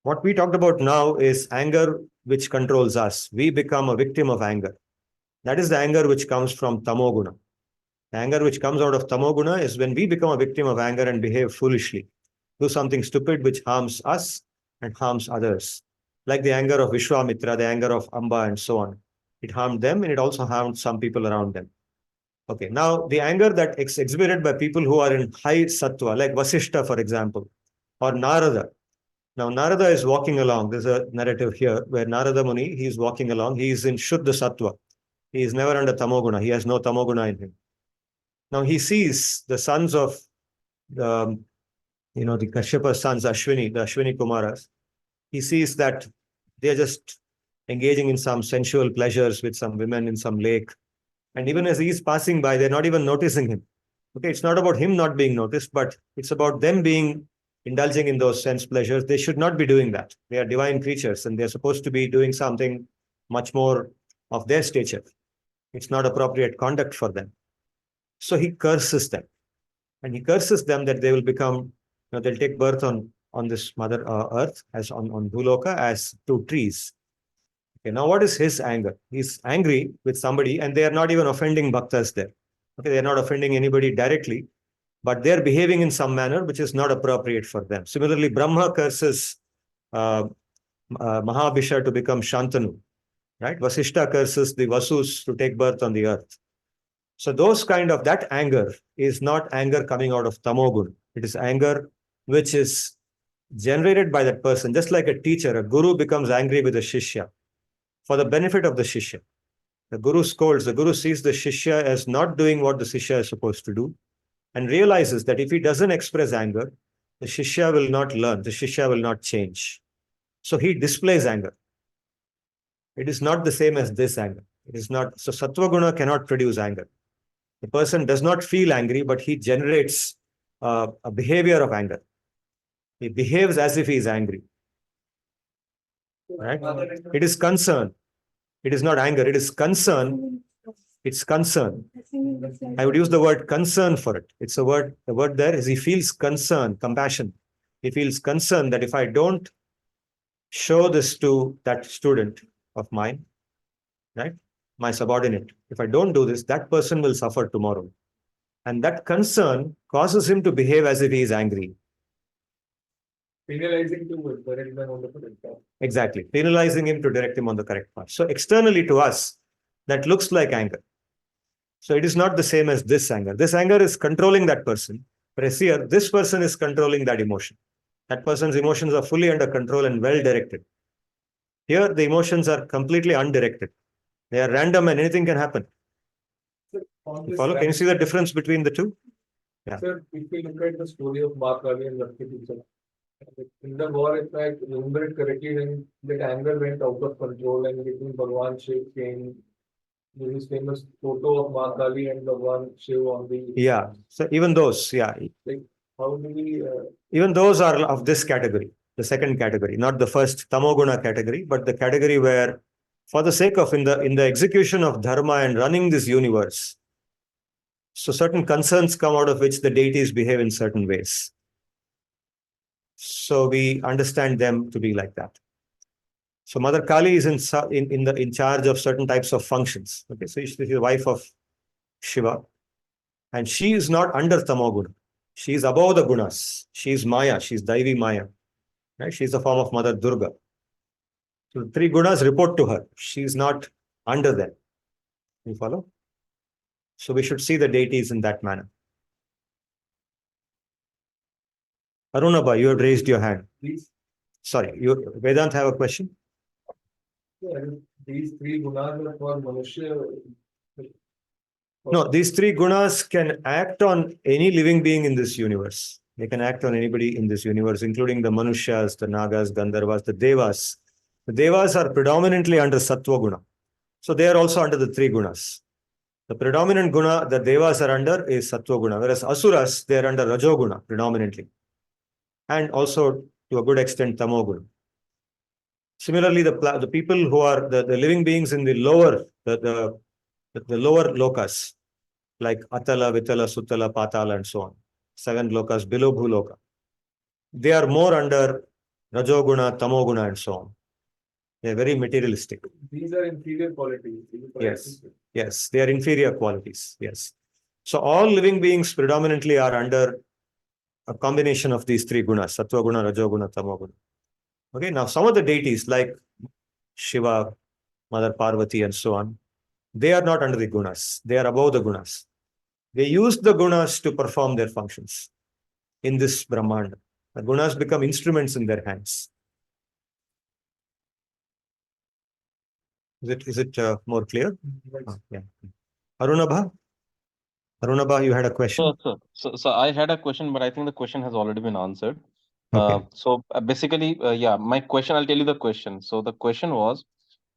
What we talked about now is anger which controls us. We become a victim of anger. That is the anger which comes from tamoguna. The anger which comes out of tamoguna is when we become a victim of anger and behave foolishly, do something stupid which harms us and harms others. Like the anger of Vishwamitra, the anger of Amba, and so on. It harmed them and it also harmed some people around them. Okay, now the anger that is exhibited by people who are in high sattva, like Vasishta, for example, or Narada. Now, Narada is walking along. There's a narrative here where Narada Muni, he is walking along. He is in Shuddha Sattva. He is never under Tamoguna. He has no Tamoguna in him. Now, he sees the sons of the, the Kashyapa sons, the Ashwini Kumaras. He sees that they are just engaging in some sensual pleasures with some women in some lake. And even as he is passing by, they're not even noticing him. Okay, it's not about him not being noticed, but it's about them indulging in those sense pleasures. They should not be doing that. They are divine creatures and they're supposed to be doing something much more of their stature. It's not appropriate conduct for them. So he curses them. And he curses them that they will become, they'll take birth on this mother earth, as on Bhuloka, as two trees. Okay, now what is his anger? He's angry with somebody and they are not even offending bhaktas there. Okay, they are not offending anybody directly, but they're behaving in some manner which is not appropriate for them. Similarly, Brahma curses Mahabhisha to become Shantanu, right? Vasishta curses the Vasus to take birth on the earth. So that anger is not anger coming out of tamogun. It is anger which is generated by that person. Just like a teacher, a guru becomes angry with a shishya for the benefit of the shishya. The guru scolds, the guru sees the shishya as not doing what the shishya is supposed to do and realizes that if he doesn't express anger, the shishya will not learn, the shishya will not change. So he displays anger. It is not the same as this anger. It is not. So sattva guna cannot produce anger. The person does not feel angry, but he generates a behavior of anger. He behaves as if he is angry. Right? It is concern. It is not anger. It is concern. It's concern. I would use the word concern for it. It's a word. The word there is he feels concern, compassion. He feels concern that if I don't show this to that student of mine, right, my subordinate, if I don't do this, that person will suffer tomorrow. And that concern causes him to behave as if he is angry. Penalizing to direct them on the correct path. Exactly. Penalizing him to direct him on the correct path. So externally to us, that looks like anger. So it is not the same as this anger. This anger is controlling that person. Whereas here, this person is controlling that emotion. That person's emotions are fully under control and well directed. Here, the emotions are completely undirected. They are random and anything can happen. Sir, You follow? Can you see the difference between the two? Yeah. Sir, if we look at the story of Mahakali and Rvati, in the war, if I remember it correctly, then that anger went out of control and between Bhagwan Shiv came. There is famous photo of Mahakali and Bhagwan Shiv on the. Yeah. So even those, yeah. Like, how do we? Even those are of this category, the second category, not the first tamoguna category, but the category where, for the sake of in the execution of dharma and running this universe, so certain concerns come out of which the deities behave in certain ways. So we understand them to be like that. So Mother Kali is in charge of certain types of functions. Okay, so she's the wife of Shiva, and she is not under tamoguna. She is above the gunas. She is Maya. She is Daivi Maya. Right? She is the form of Mother Durga. So the three gunas report to her. She is not under them. You follow? So we should see the deities in that manner. Arunabha, you had raised your hand. These, Sorry, Vedant have a question? these three gunas are for Manushya. No, these three gunas can act on any living being in this universe. They can act on anybody in this universe, including the Manushyas, the Nagas, Gandharvas, the Devas. The Devas are predominantly under Sattva Guna. So they are also under the three gunas. The predominant guna that devas are under is sattva guna, whereas asuras, they are under rajo guna predominantly, and also to a good extent tamo guna. Similarly, the people who are the living beings in the lower lower lokas, like atala, vitala, sutala, patala, and so on, 7 lokas below bhuloka, they are more under rajoguna, tamoguna, and so on. They are very materialistic. These are inferior qualities. Yes, yes, they are inferior qualities. Yes. So all living beings predominantly are under a combination of these 3 gunas, sattva guna, rajoguna, tamoguna. Okay, now some of the deities like Shiva, Mother Parvati, and so on, they are not under the gunas. They are above the gunas. They use the gunas to perform their functions in this Brahmanda. The gunas become instruments in their hands. Is it more clear? Yeah. Arunabha? Arunabha, you had a question? So I had a question, but I think the question has already been answered. Okay. Basically, yeah, my question, I'll tell you the question. So the question was,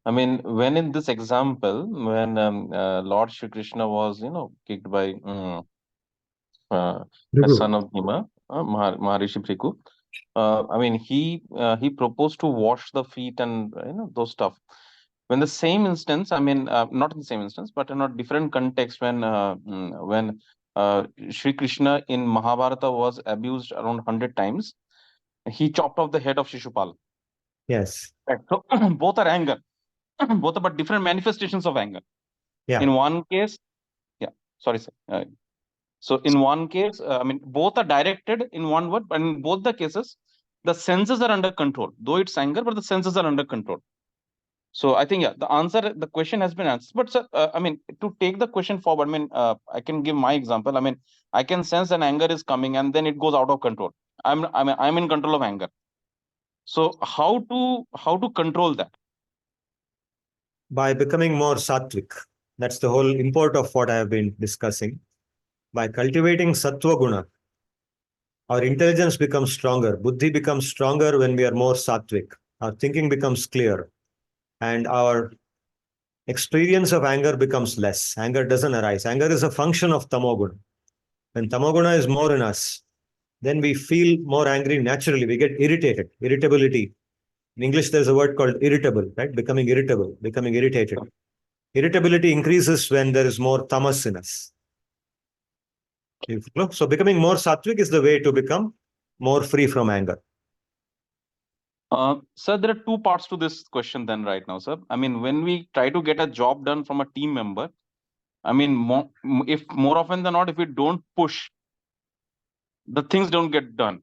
I mean, when in this example, when Lord Shri Krishna was, kicked by a son of Hima, Maharishi Bhrigu, I mean, he proposed to wash the feet and those stuff. When the same instance, I mean, not in the same instance, but in a different context, when Shri Krishna in Mahabharata was abused around 100 times, he chopped off the head of Shishupal. Yes. Right. So both are anger, both are but different manifestations of anger. Yeah. In one case, yeah, sorry, sir. So in one case, I mean, both are directed in one word, but in both the cases, the senses are under control. Though it's anger, but the senses are under control. So I think, yeah, the question has been answered. But sir, I mean, to take the question forward, I mean, I can give my example. I mean, I can sense an anger is coming and then it goes out of control. I'm in control of anger. So how to control that? By becoming more sattvic. That's the whole import of what I have been discussing. By cultivating sattva guna, our intelligence becomes stronger. Buddhi becomes stronger when we are more sattvic. Our thinking becomes clear. And our experience of anger becomes less. Anger doesn't arise. Anger is a function of tamoguna. When tamoguna is more in us, then we feel more angry naturally. We get irritated. Irritability. In English, there's a word called irritable, right? Becoming irritable, becoming irritated. Irritability increases when there is more tamas in us. So becoming more sattvic is the way to become more free from anger. Sir, there are 2 parts to this question then right now, sir. I mean, when we try to get a job done from a team member, I mean, if more often than not, if we don't push, the things don't get done.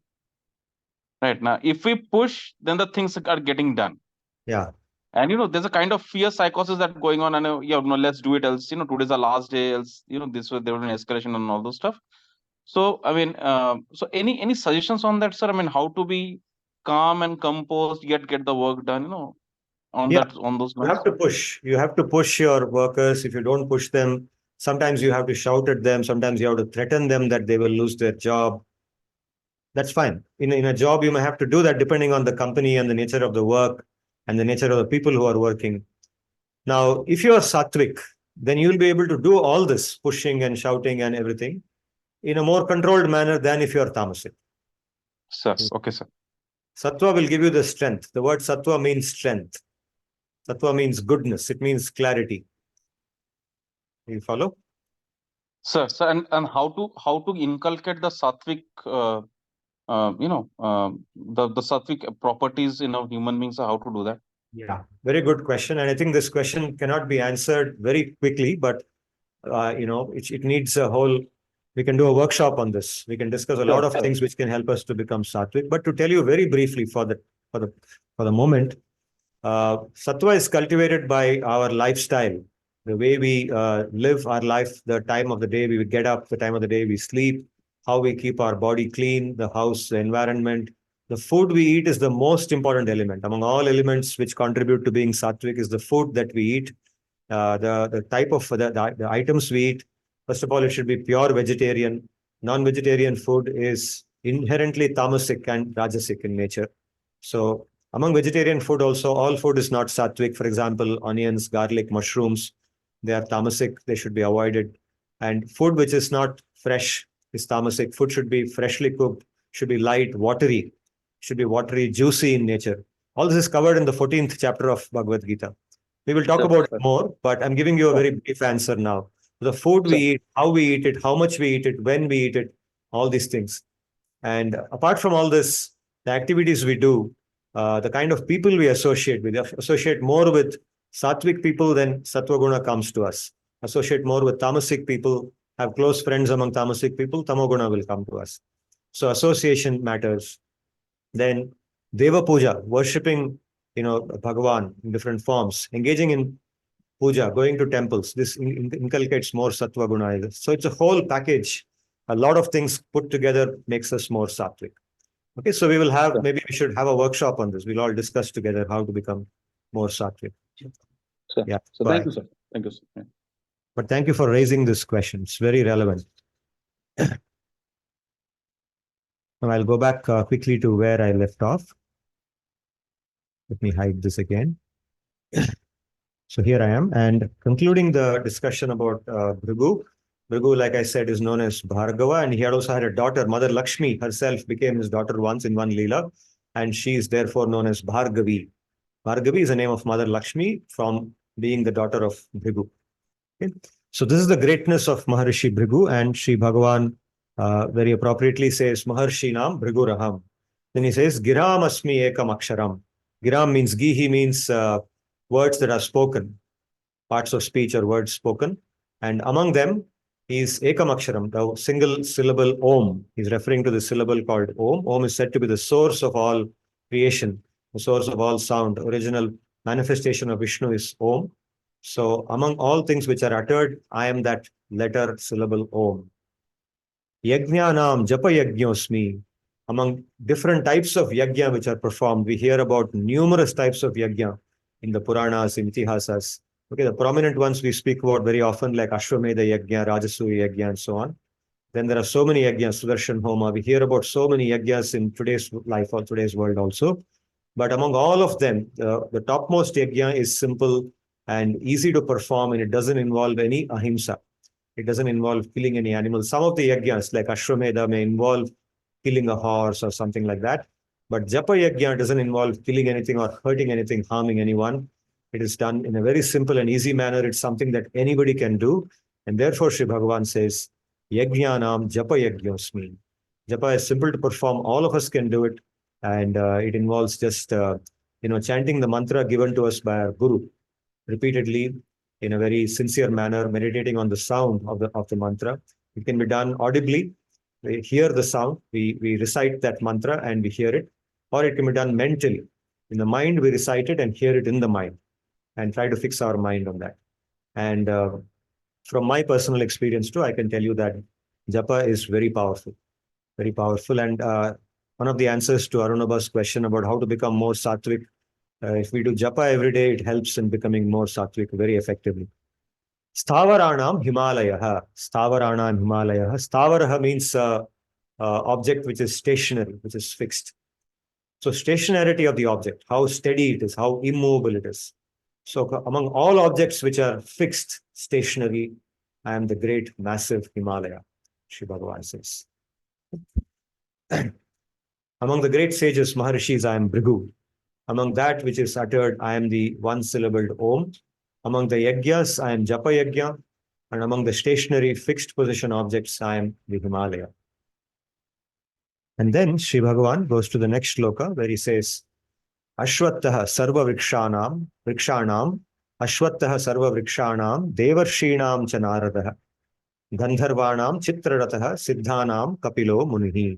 Right now, if we push, then the things are getting done. Yeah. And there's a kind of fear psychosis that going on, and let's do it, else today's the last day, else this way there will be an escalation and all those stuff. So I mean, so any suggestions on that, sir? I mean, how to be calm and composed, yet get the work done, on those You have to push. You have to push your workers. If you don't push them, sometimes you have to shout at them. Sometimes you have to threaten them that they will lose their job. That's fine. In a job, you may have to do that depending on the company and the nature of the work and the nature of the people who are working. Now, if you are sattvic, then you will be able to do all this pushing and shouting and everything in a more controlled manner than if you are tamasic. Sir, okay, sir. Sattva will give you the strength. The word sattva means strength. Sattva means goodness. It means clarity. You follow? Sir, and how to inculcate the sattvic, the sattvic properties in our human beings, how to do that? Yeah, very good question. And I think this question cannot be answered very quickly, but it needs a whole, we can do a workshop on this. We can discuss a lot of things which can help us to become sattvic. But to tell you very briefly for the moment, sattva is cultivated by our lifestyle, the way we live our life, the time of the day we get up, the time of the day we sleep, how we keep our body clean, the house, the environment. The food we eat is the most important element. Among all elements which contribute to being sattvic is the food that we eat, the type of the items we eat. First of all, it should be pure vegetarian. Non-vegetarian food is inherently tamasic and rajasic in nature. So among vegetarian food also, all food is not sattvic. For example, onions, garlic, mushrooms, they are tamasic, they should be avoided. And food which is not fresh is tamasic. Food should be freshly cooked, should be light, watery, juicy in nature. All this is covered in the 14th chapter of Bhagavad-gita. We will talk about it more, but I'm giving you a very brief answer now. The food we eat, how we eat it, how much we eat it, when we eat it, all these things. And apart from all this, the activities we do, the kind of people we associate with, associate more with sattvic people, then sattva guna comes to us. Associate more with tamasic people, have close friends among tamasic people, tamoguna will come to us. So association matters. Then Deva Puja, worshipping, Bhagavan in different forms, engaging in puja, going to temples, this inculcates more sattva guna. So it's a whole package. A lot of things put together makes us more sattvic. Okay, so we will have, maybe we should have a workshop on this. We'll all discuss together how to become more sattvic. Sure. Yeah. So thank you, sir. Thank you, sir. Yeah. But thank you for raising this question. It's very relevant. Now I'll go back quickly to where I left off. Let me hide this again. So here I am, and concluding the discussion about Bhrigu. Bhrigu, like I said, is known as Bhargava, and he had also had a daughter, Mother Lakshmi herself became his daughter once in one Leela, and she is therefore known as Bhargavi. Bhargavi is the name of Mother Lakshmi from being the daughter of Bhrigu. Okay? So this is the greatness of Maharishi Bhrigu, and Sri Bhagavan very appropriately says, Maharshinam Bhriguraham. Then he says, Giram asmi ekam aksharam. Giram means gihi, means words that are spoken, parts of speech or words spoken. And among them is ekam aksharam, the single syllable om. He's referring to the syllable called om. Om is said to be the source of all creation, the source of all sound. Original manifestation of Vishnu is om. So among all things which are uttered, I am that letter syllable om. Yajnanam japa-yajnosmi. Among different types of yajna which are performed, we hear about numerous types of yajna in the Puranas, in Itihasas. Okay, the prominent ones we speak about very often, like Ashwamedha Yajna, Rajasuya Yajna, and so on. Then there are so many yajnas, Sudarshan Homa. We hear about so many yajnas in today's life or today's world also. But among all of them, the topmost yajna is simple and easy to perform, and it doesn't involve any ahimsa. It doesn't involve killing any animals. Some of the yajnas, like Ashwamedha, may involve killing a horse or something like that. But japa-yajna doesn't involve killing anything or hurting anything, harming anyone. It is done in a very simple and easy manner. It's something that anybody can do. And therefore, Sri Bhagavan says, Yajnanam japa-yajnosmi. Japa is simple to perform. All of us can do it. And it involves just, chanting the mantra given to us by our Guru repeatedly in a very sincere manner, meditating on the sound of the mantra. It can be done audibly. We hear the sound, we recite that mantra and we hear it, or it can be done mentally. In the mind, we recite it and hear it in the mind and try to fix our mind on that. And from my personal experience too, I can tell you that japa is very powerful, very powerful. And one of the answers to Arunaba's question about how to become more sattvic, if we do japa every day, it helps in becoming more sattvic very effectively. Stavaranam Himalayaha. Stavaranam Himalayaha. Stavaraha means object which is stationary, which is fixed. So stationarity of the object, how steady it is, how immovable it is. So among all objects which are fixed, stationary, I am the great, massive Himalaya, Sri Bhagavan says. Among the great sages, Maharishis, I am Bhrigu. Among that which is uttered, I am the one-syllabled om. Among the yajnas, I am japa-yajna, and among the stationary fixed position objects, I am the Himalaya. And then Sri Bhagavan goes to the next shloka where he says, Ashwattaha sarva vrikshanam, Ashwattaha sarva vrikshanam, devarshinam cha naradaha, Gandharvanam Citraratha, Siddhanam Kapilo Munihi.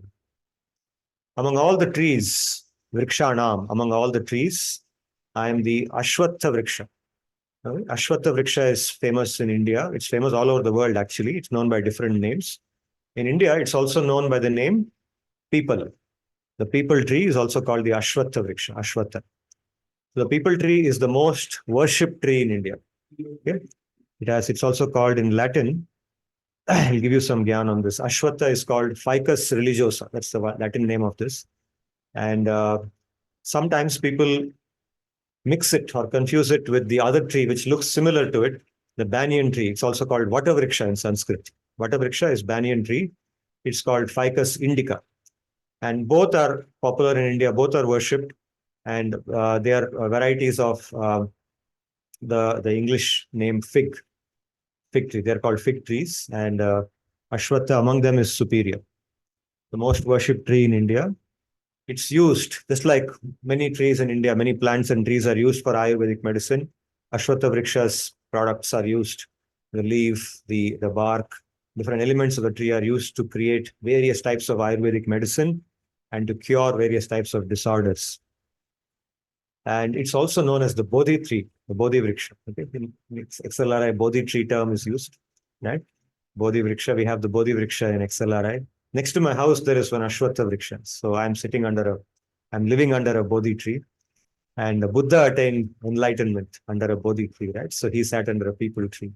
Among all the trees, vrikshanam, among all the trees, I am the Ashwattha vriksha. Ashwattha vriksha is famous in India. It's famous all over the world, actually. It's known by different names. In India, it's also known by the name People. The people tree is also called the Ashwattha vriksha, Ashwattha. The people tree is the most worshipped tree in India. Okay? It's also called in Latin, I'll give you some gyan on this. Ashwattha is called Ficus religiosa. That's the Latin name of this. And sometimes people mix it or confuse it with the other tree, which looks similar to it, the banyan tree. It's also called vattavriksha in Sanskrit. Vattavriksha is banyan tree. It's called Ficus indica. And both are popular in India. Both are worshipped. And they are varieties of the English name fig tree. They're called fig trees. And Ashwatha among them is superior. The most worshipped tree in India. It's used, just like many trees in India, many plants and trees are used for Ayurvedic medicine. Ashwatha Vriksha's products are used. The leaf, the bark, different elements of the tree are used to create various types of Ayurvedic medicine and to cure various types of disorders. And it's also known as the Bodhi tree, the Bodhi Vriksha. Okay? In XLRI, Bodhi tree term is used, right? Bodhi Vriksha, we have the Bodhi Vriksha in XLRI. Next to my house, there is one Ashwatha Vriksha. So I'm living under a Bodhi tree. And the Buddha attained enlightenment under a Bodhi tree, right? So he sat under a people tree.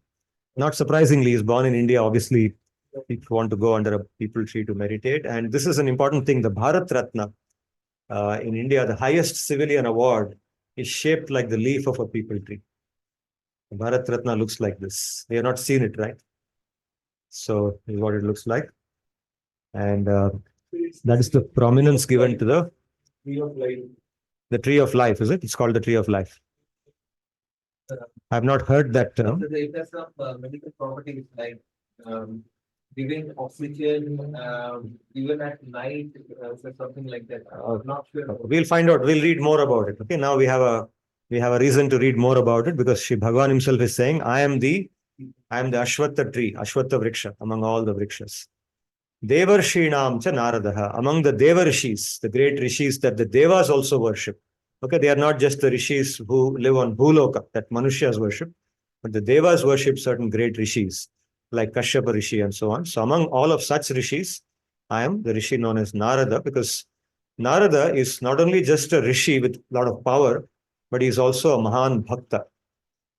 Not surprisingly, he's born in India. Obviously, people want to go under a people tree to meditate. And this is an important thing. The Bharat Ratna in India, the highest civilian award, is shaped like the leaf of a people tree. The Bharat Ratna looks like this. We have not seen it, right? So this is what it looks like. And that is the prominence given to the Tree of life. The tree of life, is it? It's called the tree of life. I've not heard that term. It has some medical properties like giving oxygen even at night, so something like that. I'm not sure. We'll find out. We'll read more about it. Okay. Now we have a reason to read more about it because Shri Bhagavan himself is saying, I am the Ashwatha tree, Ashwatha Vriksha, among all the Vrikshas. Devarshinam cha Naradaha, among the Devarishis, the great rishis that the Devas also worship. Okay, they are not just the rishis who live on Bhuloka, that Manushas worship, but the Devas worship certain great rishis, like Kashyapa Rishi and so on. So among all of such rishis, I am the rishi known as Narada, because Narada is not only just a rishi with a lot of power, but he is also a Mahan Bhakta,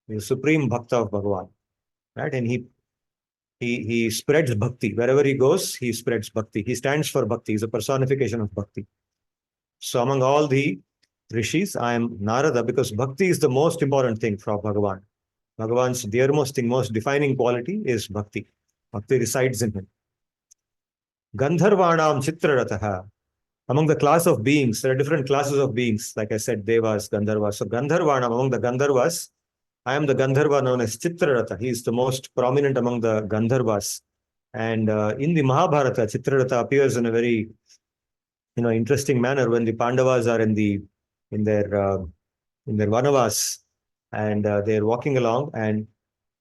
the supreme Bhakta of Bhagavan, right? And he spreads bhakti. Wherever he goes, he spreads bhakti. He stands for bhakti. He's a personification of bhakti. So among all the rishis, I am Narada because bhakti is the most important thing for Bhagavan. Bhagavan's dearmost thing, most defining quality is bhakti. Bhakti resides in him. Gandharvanam Citraratha. Among the class of beings, there are different classes of beings. Like I said, Devas, Gandharvas. So Gandharvanam, among the Gandharvas, I am the Gandharva known as Citraratha. He is the most prominent among the Gandharvas. And in the Mahabharata, Citraratha appears in a very, interesting manner when the Pandavas are in their Vanavas, and they're walking along. And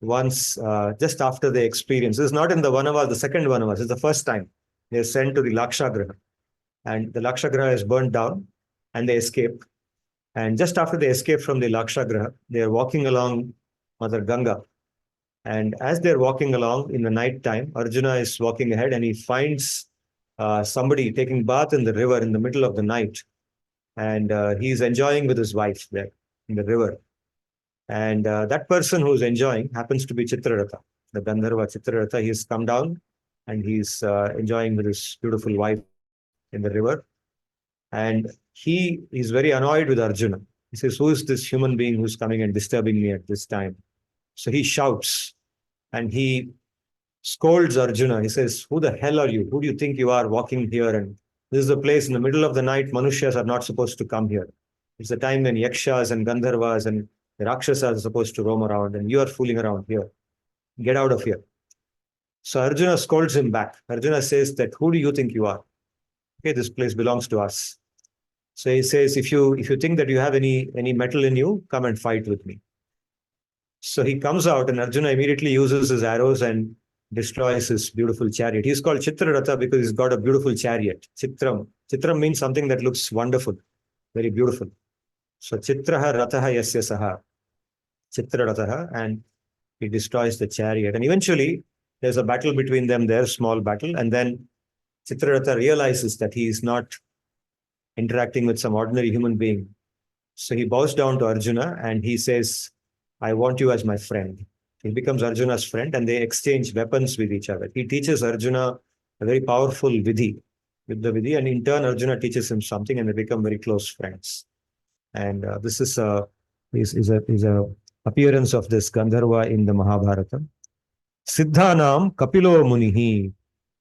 once, just after they experience, this is not in the Vanavas, the second Vanavas, it's the first time they're sent to the Lakshagraha, and the Lakshagraha is burnt down, and they escape. And just after they escape from the Lakshagraha, they are walking along Mother Ganga. And as they're walking along in the night time, Arjuna is walking ahead and he finds somebody taking bath in the river in the middle of the night. And he's enjoying with his wife there in the river. And that person who's enjoying happens to be Citraratha, the Gandharva Citraratha. He's come down and he's enjoying with his beautiful wife in the river. And he is very annoyed with Arjuna. He says, who is this human being who's coming and disturbing me at this time? So he shouts and he scolds Arjuna. He says, who the hell are you? Who do you think you are walking here? And this is a place in the middle of the night. Manushas are not supposed to come here. It's a time when Yakshas and Gandharvas and the Rakshasas are supposed to roam around, and you are fooling around here. Get out of here. So Arjuna scolds him back. Arjuna says that, who do you think you are? Okay, this place belongs to us. So he says, if you think that you have any metal in you, come and fight with me. So he comes out and Arjuna immediately uses his arrows and destroys his beautiful chariot. He's called Citraratha because he's got a beautiful chariot. Chitram. Chitram means something that looks wonderful, very beautiful. So Chitraha Rataha Yasya Saha. Citraratha, and he destroys the chariot. And eventually there's a battle between them there, small battle. And then Citraratha realizes that he is not interacting with some ordinary human being. So he bows down to Arjuna and he says, I want you as my friend. He becomes Arjuna's friend and they exchange weapons with each other. He teaches Arjuna a very powerful vidhi, Vidya vidhi, and in turn Arjuna teaches him something and they become very close friends. And this is a appearance of this Gandharva in the Mahabharata. Siddhanam Kapilo Munihi.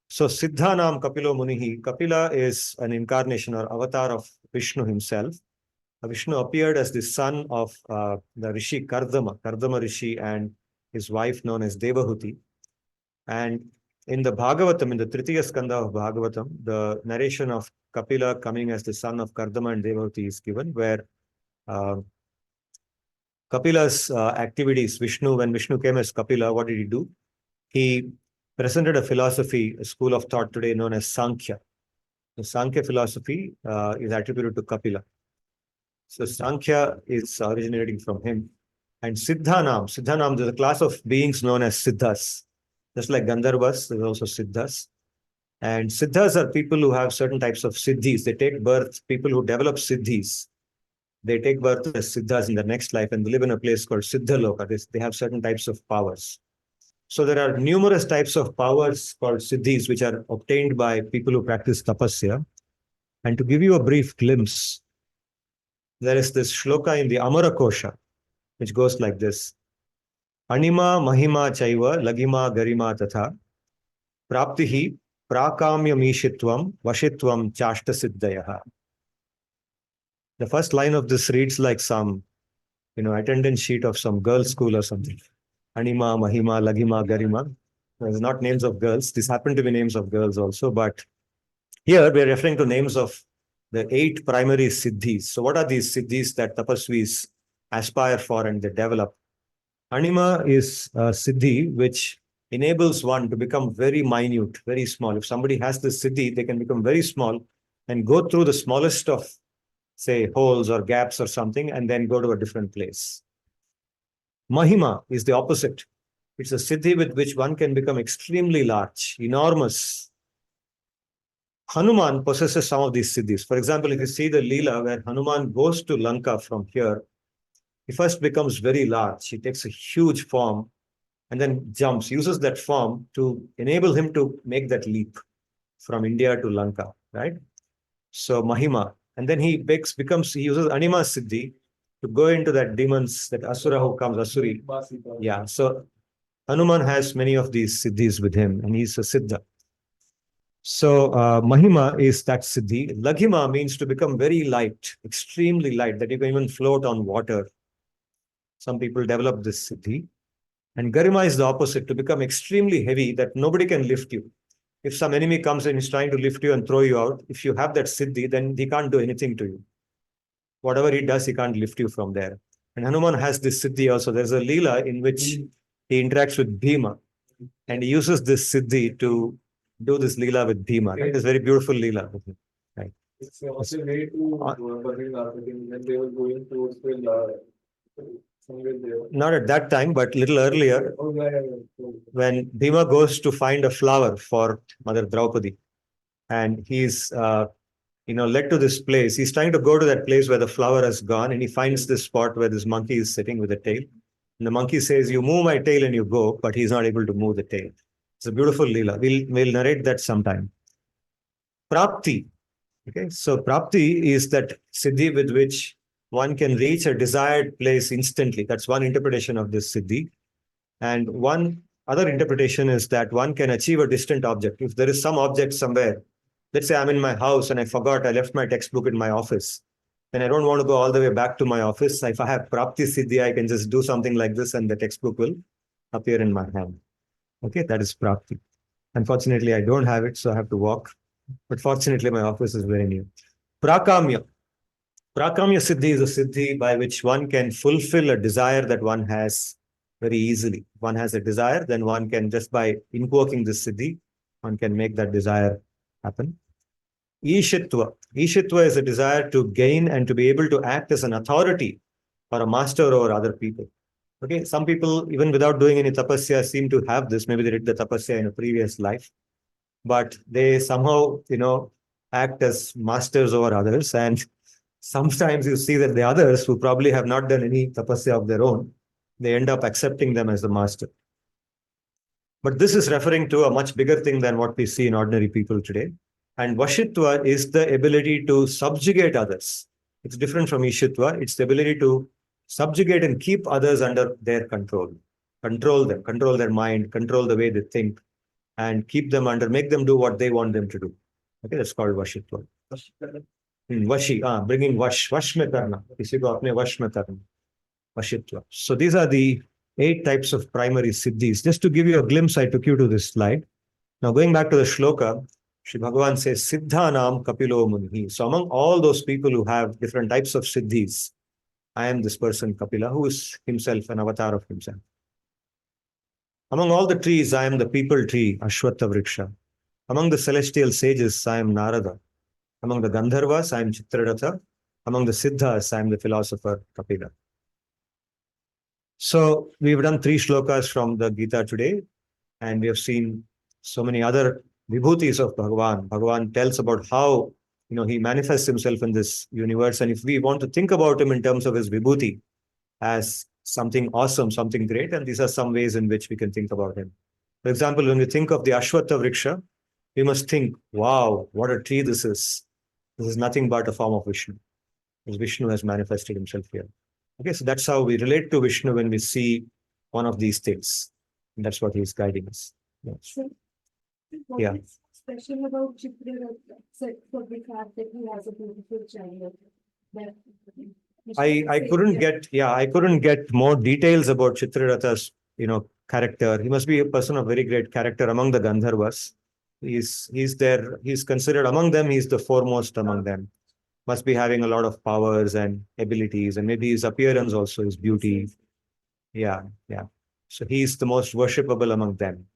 So Siddhanam Kapilo Munihi. Kapila is an incarnation or avatar of Vishnu himself. Vishnu appeared as the son of the Rishi Kardama Rishi, and his wife known as Devahuti. And in the Bhagavatam, in the Tritiya Skanda of Bhagavatam, the narration of Kapila coming as the son of Kardama and Devahuti is given, where Kapila's activities, when Vishnu came as Kapila, what did he do? He presented a philosophy, a school of thought today known as Sankhya. The Sankhya philosophy is attributed to Kapila. So Sankhya is originating from him. And Siddhanam, there's a class of beings known as Siddhas. Just like Gandharvas, there's also Siddhas. And Siddhas are people who have certain types of siddhis. They take birth, people who develop siddhis. They take birth as Siddhas in the next life, and they live in a place called Siddhaloka. They have certain types of powers. So there are numerous types of powers called siddhis, which are obtained by people who practice tapasya. And to give you a brief glimpse, there is this shloka in the Amara Kosha, which goes like this. Anima mahima chaiva lagima garima tatha praptihi prakamya mishitvam vashitvam chashta siddhayaha. The first line of this reads like some, attendance sheet of some girls' school or something. Anima, mahima, lagima, garima. There's not names of girls. These happen to be names of girls also, but here we're referring to names of the 8 primary siddhis. So what are these siddhis that tapasvis aspire for and they develop? Anima is a siddhi which enables one to become very minute, very small. If somebody has this siddhi, they can become very small and go through the smallest of, say, holes or gaps or something, and then go to a different place. Mahima is the opposite. It's a siddhi with which one can become extremely large, enormous. Hanuman possesses some of these siddhis. For example, if you see the Leela where Hanuman goes to Lanka from here, he first becomes very large. He takes a huge form and then jumps, uses that form to enable him to make that leap from India to Lanka, right? So Mahima. And then he uses Anima Siddhi to go into that demons, that Asura who comes, Asuri. Yeah, so Hanuman has many of these siddhis with him, and he's a siddha. So Mahima is that siddhi. Laghima means to become very light, extremely light, that you can even float on water. Some people develop this siddhi. And Garima is the opposite, to become extremely heavy, that nobody can lift you. If some enemy comes and is trying to lift you and throw you out, if you have that siddhi, then he can't do anything to you. Whatever he does, he can't lift you from there. And Hanuman has this siddhi also. There's a Leela in which he interacts with Hima, and he uses this siddhi to do this Leela with Hima. Right? It's a very beautiful Leela. Right? It's also a way to when they were going towards not at that time, but little earlier, when Bhima goes to find a flower for Mother Draupadi, and he's led to this place. He's trying to go to that place where the flower has gone, and he finds this spot where this monkey is sitting with a tail. And the monkey says, "You move my tail and you go," but he's not able to move the tail. It's a beautiful Leela. We'll narrate that sometime. Prapti. Okay, so Prapti is that siddhi with which one can reach a desired place instantly. That's one interpretation of this siddhi. And one other interpretation is that one can achieve a distant object. If there is some object somewhere, let's say I'm in my house and I left my textbook in my office, then I don't want to go all the way back to my office. If I have Prapti Siddhi, I can just do something like this and the textbook will appear in my hand. Okay, that is Prapti. Unfortunately, I don't have it, so I have to walk. But fortunately, my office is very near. Prakamya. Prakamya Siddhi is a Siddhi by which one can fulfill a desire that one has very easily. One has a desire, then one can, just by invoking this Siddhi, one can make that desire happen. Ishitva. Ishitva is a desire to gain and to be able to act as an authority or a master over other people. Okay, some people, even without doing any tapasya, seem to have this. Maybe they did the tapasya in a previous life, but they somehow, act as masters over others. And sometimes you see that the others who probably have not done any tapasya of their own, they end up accepting them as the master. But this is referring to a much bigger thing than what we see in ordinary people today. And Vashitva is the ability to subjugate others. It's different from Ishitva. It's the ability to subjugate and keep others under their control. Control them, control their mind, control the way they think, and keep them under, make them do what they want them to do. Okay, that's called vashitva. Vashi, bringing vash mein karna. Kisi ko apne vash mein karna. Vashitva. So these are the 8 types of primary siddhis. Just to give you a glimpse, I took you to this slide. Now going back to the shloka, Shri Bhagavan says, Siddhanam Kapilo Munihi. So among all those people who have different types of siddhis, I am this person Kapila, who is himself an avatar of himself. Among all the trees, I am the people tree, Ashwatha Vriksha. Among the celestial sages, I am Narada. Among the Gandharvas, I am Citraratha. Among the Siddhas, I am the philosopher Kapila. So we've done 3 shlokas from the Gita today, and we have seen so many other vibhutis of Bhagavan. Bhagavan tells about how he manifests himself in this universe. And if we want to think about him in terms of his vibhuti as something awesome, something great, and these are some ways in which we can think about him. For example, when we think of the Ashwatha Vriksha, we must think, wow, what a tree this is. This is nothing but a form of Vishnu. As Vishnu has manifested himself here. Okay, so that's how we relate to Vishnu when we see one of these things. And that's what he's guiding us. Yes. So, what Yeah. is special about Citraratha, except for the fact that he has a beautiful child? That I couldn't get more details about Citraratha's, character. He must be a person of very great character among the Gandharvas. He's considered among them, he's the foremost among them. Must be having a lot of powers and abilities, and maybe his appearance also, his beauty. Yeah. So he's the most worshipable among them.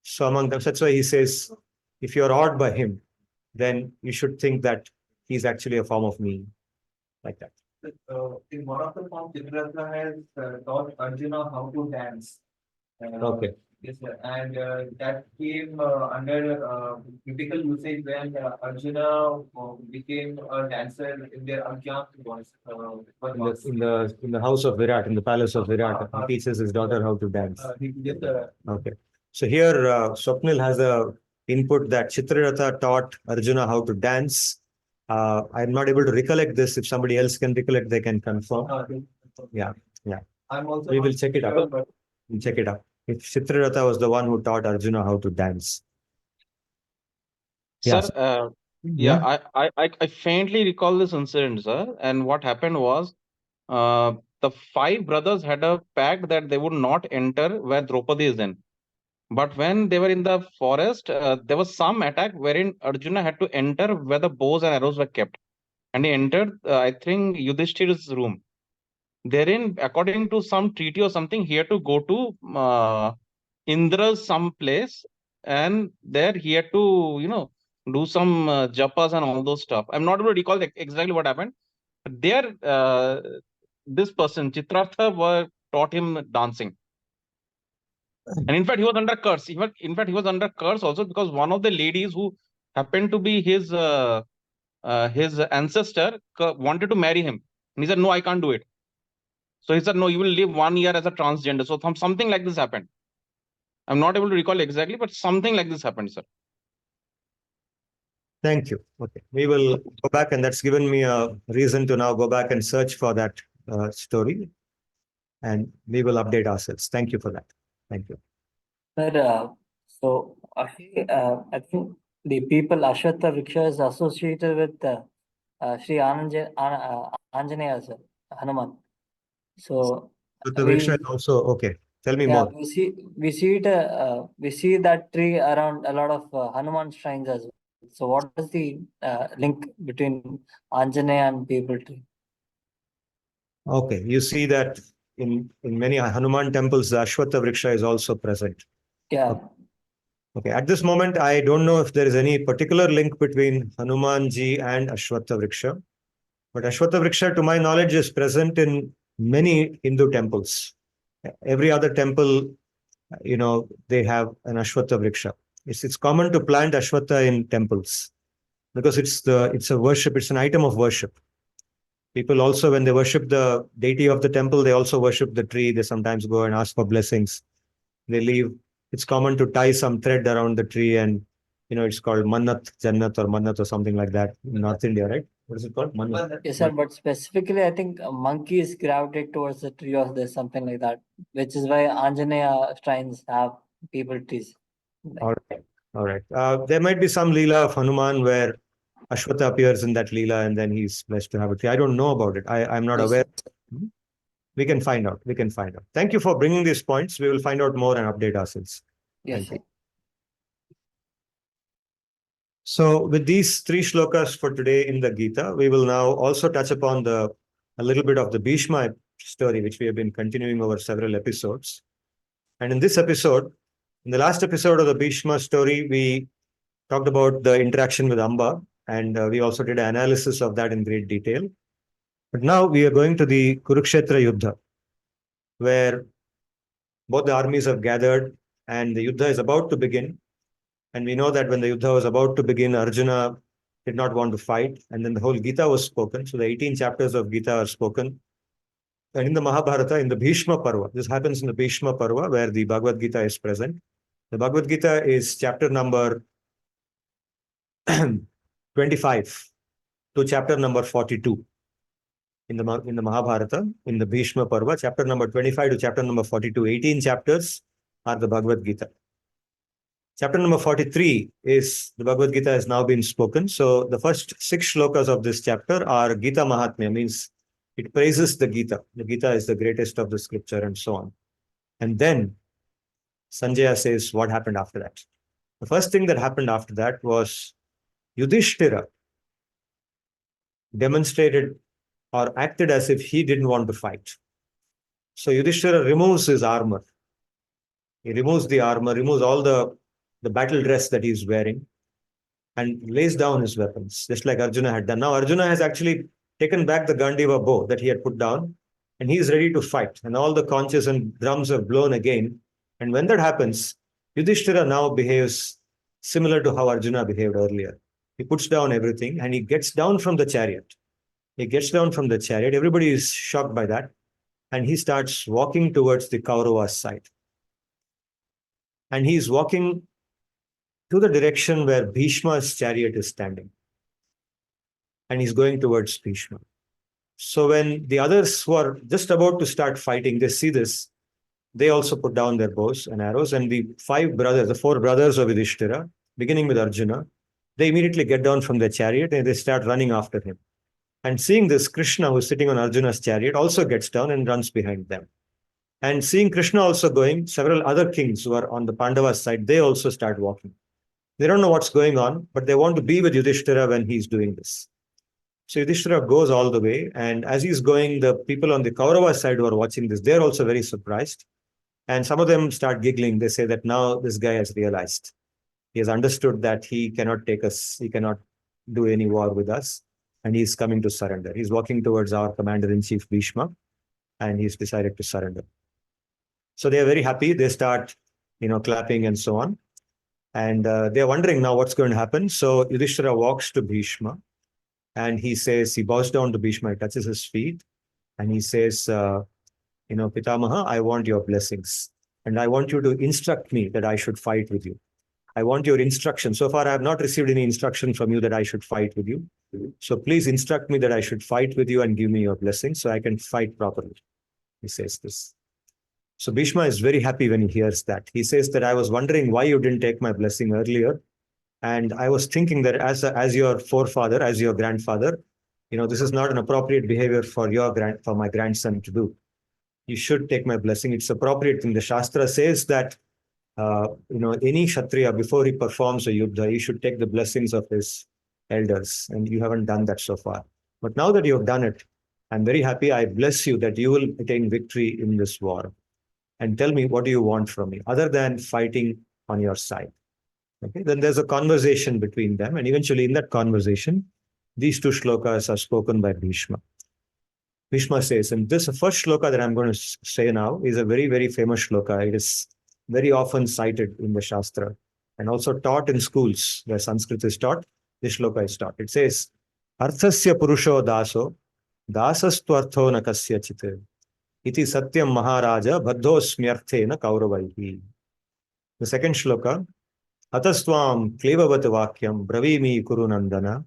So among them, that's why he says, if you're awed by him, then you should think that he's actually a form of me, like that. In one of the forms, Citraratha has taught Arjuna how to dance. Okay. Yes, sir. And that came under typical usage when Arjuna became a dancer in their Ajnat was. In the house of Virat, in the palace of Virat, he teaches his daughter how to dance. Yes, sir. Okay. So here, Swapnil has a input that Citraratha taught Arjuna how to dance. I'm not able to recollect this. If somebody else can recollect, they can confirm. Yeah. I'm also We will not check it sure, out. but We'll check it out. If Citraratha was the one who taught Arjuna how to dance. Yeah. Sir, I faintly recall this incident, sir. And what happened was, the 5 brothers had a pact that they would not enter where Draupadi is in. But when they were in the forest, there was some attack wherein Arjuna had to enter where the bows and arrows were kept. And he entered, I think, Yudhishthir's room. Therein, according to some treaty or something, he had to go to Indra's some place, and there he had to, do some japas and all those stuff. I'm not able to recall exactly what happened. There, this person, Citraratha, taught him dancing. And in fact, he was under curse. In fact, he was under curse also because one of the ladies who happened to be his ancestor wanted to marry him. And he said, no, I can't do it. So he said, no, you will live 1 year as a transgender. So something like this happened. I'm not able to recall exactly, but something like this happened, sir. Thank you. Okay. We will go back, and that's given me a reason to now go back and search for that story. And we will update ourselves. Thank you for that. Thank you. Sir, so actually, I think the people Ashwatha Vriksha is associated with Sri Anjaneya, sir, Hanuman. So But the Vriksha is also okay. Tell me more. we see that tree around a lot of Hanuman shrines as well. So what is the link between Anjaneya and people tree? Okay, you see that in many Hanuman temples, the Ashwatha Vriksha is also present. Yeah. Okay, at this moment, I don't know if there is any particular link between Hanumanji and Ashwatha Vriksha. But Ashwatha Vriksha, to my knowledge, is present in many Hindu temples. Every other temple, they have an Ashwatha Vriksha. It's common to plant Ashwatha in temples because it's a worship, it's an item of worship. People also, when they worship the deity of the temple, they also worship the tree. They sometimes go and ask for blessings. They leave. It's common to tie some thread around the tree, and it's called Mannat Jannat or Mannat or something like that in North India, right? what is it called? Manu. Yes, sir, but specifically, I think monkeys gravitate towards the tree or there's something like that, which is why Anjaneya shrines have people trees. All right. All right. There might be some Leela of Hanuman where Ashwatha appears in that Leela and then he's blessed to have a tree. I don't know about it. I'm not Yes, aware. sir. We can find out. We can find out. Thank you for bringing these points. We will find out more and update ourselves. Yes, Thank sir. you. So with these three shlokas for today in the Gita, we will now also touch upon a little bit of the Bhishma story, which we have been continuing over several episodes. And in this episode, in the last episode of the Bhishma story, we talked about the interaction with Amba, and we also did an analysis of that in great detail. But now we are going to the Kurukshetra Yuddha, where both the armies have gathered and the Yuddha is about to begin. And we know that when the Yuddha was about to begin, Arjuna did not want to fight. And then the whole Gita was spoken. So the 18 chapters of Gita are spoken. And in the Mahabharata, in the Bhishma Parva, this happens in the Bhishma Parva, where the Bhagavad-gita is present. The Bhagavad-gita is chapter number 25 to chapter number 42. In the Mahabharata, in the Bhishma Parva, chapter number 25 to chapter number 42, 18 chapters are the Bhagavad-gita. Chapter number 43 is the Bhagavad-gita has now been spoken. So the first 6 shlokas of this chapter are Gita Mahatmya, means it praises the Gita. The Gita is the greatest of the scripture and so on. And then Sanjaya says what happened after that. The first thing that happened after that was Yudhishthira demonstrated or acted as if he didn't want to fight. So Yudhishthira removes his armor. He removes the armor, removes all the battle dress that he's wearing and lays down his weapons, just like Arjuna had done. Now Arjuna has actually taken back the Gandiva bow that he had put down and he is ready to fight. And all the conches and drums are blown again. And when that happens, Yudhishthira now behaves similar to how Arjuna behaved earlier. He puts down everything and he gets down from the chariot. He gets down from the chariot. Everybody is shocked by that. And he starts walking towards the Kauravas side. And he's walking to the direction where Bhishma's chariot is standing. And he's going towards Bhishma. So when the others who are just about to start fighting, they see this, they also put down their bows and arrows. And the 4 brothers of Yudhishthira, beginning with Arjuna, they immediately get down from their chariot and they start running after him. And seeing this, Krishna, who is sitting on Arjuna's chariot, also gets down and runs behind them. And seeing Krishna also going, several other kings who are on the Pandavas side, they also start walking. They don't know what's going on, but they want to be with Yudhishthira when he's doing this. So Yudhishthira goes all the way. And as he's going, the people on the Kaurava side who are watching this, they're also very surprised. And some of them start giggling. They say that now this guy has realized. He has understood that he cannot take us, he cannot do any war with us. And he's coming to surrender. He's walking towards our commander-in-chief Bhishma, and he's decided to surrender. So they are very happy. They start, clapping and so on. And they're wondering now what's going to happen. So Yudhishthira walks to Bhishma, and he bows down to Bhishma, he touches his feet, and he says, Pitamaha, I want your blessings. And I want you to instruct me that I should fight with you. I want your instruction. So far, I have not received any instruction from you that I should fight with you. So please instruct me that I should fight with you and give me your blessings so I can fight properly. He says this. So Bhishma is very happy when he hears that. He says that I was wondering why you didn't take my blessing earlier. And I was thinking that as your forefather, as your grandfather, this is not an appropriate behavior for my grandson to do. You should take my blessing. It's appropriate. And the Shastra says that any Kshatriya, before he performs a yuddha, he should take the blessings of his elders. And you haven't done that so far. But now that you have done it, I'm very happy. I bless you that you will attain victory in this war. And tell me, what do you want from me, other than fighting on your side? Okay, then there's a conversation between them. And eventually in that conversation, these 2 shlokas are spoken by Bhishma. Bhishma says, and this first shloka that I'm going to say now is a very, very famous shloka. It is very often cited in the Shastra and also taught in schools where Sanskrit is taught. This shloka is taught. It says, Arthasya purusho daso, dasastvartho na kasyachit, iti satyam maharaja baddhosmyarthena kauravaihi. The second shloka, Atastvam klevavat vakyam bravimi kurunandana,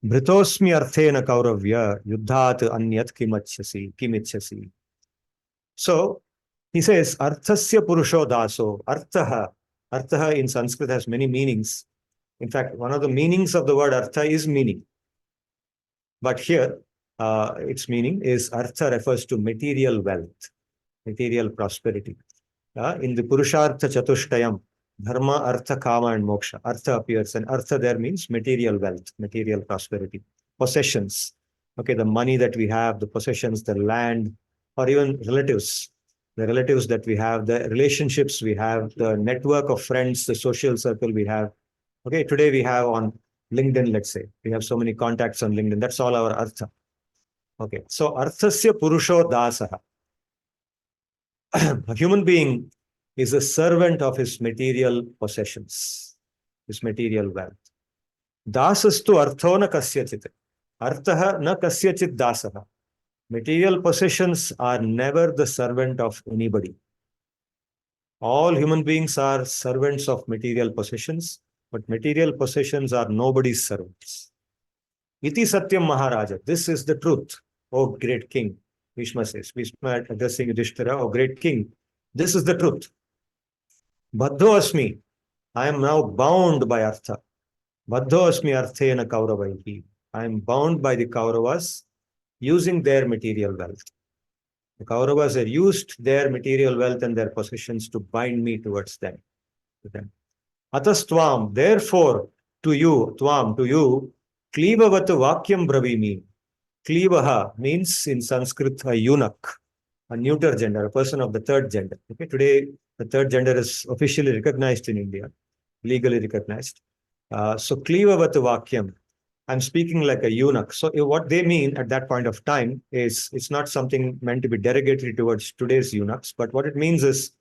Bhritosmi arthena kauravya yuddhat anyat kimichyasi. So he says, Arthasya Purusho Daso. Artha in Sanskrit has many meanings. In fact, one of the meanings of the word Artha is meaning. But here, its meaning is Artha refers to material wealth, material prosperity. In the Purushartha Chatushtayam, Dharma, Artha, Kama, and Moksha. Artha appears, and Artha there means material wealth, material prosperity, possessions. Okay, the money that we have, the possessions, the land, or even relatives. The relatives that we have, the relationships we have, the network of friends, the social circle we have. Okay, today we have on LinkedIn, let's say, we have so many contacts on LinkedIn. That's all our Artha. Okay, so Arthasya Purusho Dasaha. A human being is a servant of his material possessions, his material wealth. Dasastu artho na kasyachit. Arthaha na kasyachit dasaha. Material possessions are never the servant of anybody. All human beings are servants of material possessions, but material possessions are nobody's servants. Iti satyam maharaja. This is the truth, O great king. Bhishma says. Bhishma addressing Yudhishthira, O great king. This is the truth. Baddho asmi. I am now bound by Artha. Baddho asmi arthena kauravaihi. I am bound by the Kauravas using their material wealth. The Kauravas have used their material wealth and their possessions to bind me towards them. Atastvam, therefore, to you, Tvam, to you, Klivavatu Vakyam Bravimi. Klivaha means in Sanskrit a eunuch, a neuter gender, a person of the third gender. Okay, today the third gender is officially recognized in India, legally recognized. So Klivavatu Vakyam, I'm speaking like a eunuch. So what they mean at that point of time is it's not something meant to be derogatory towards today's eunuchs, but what it means is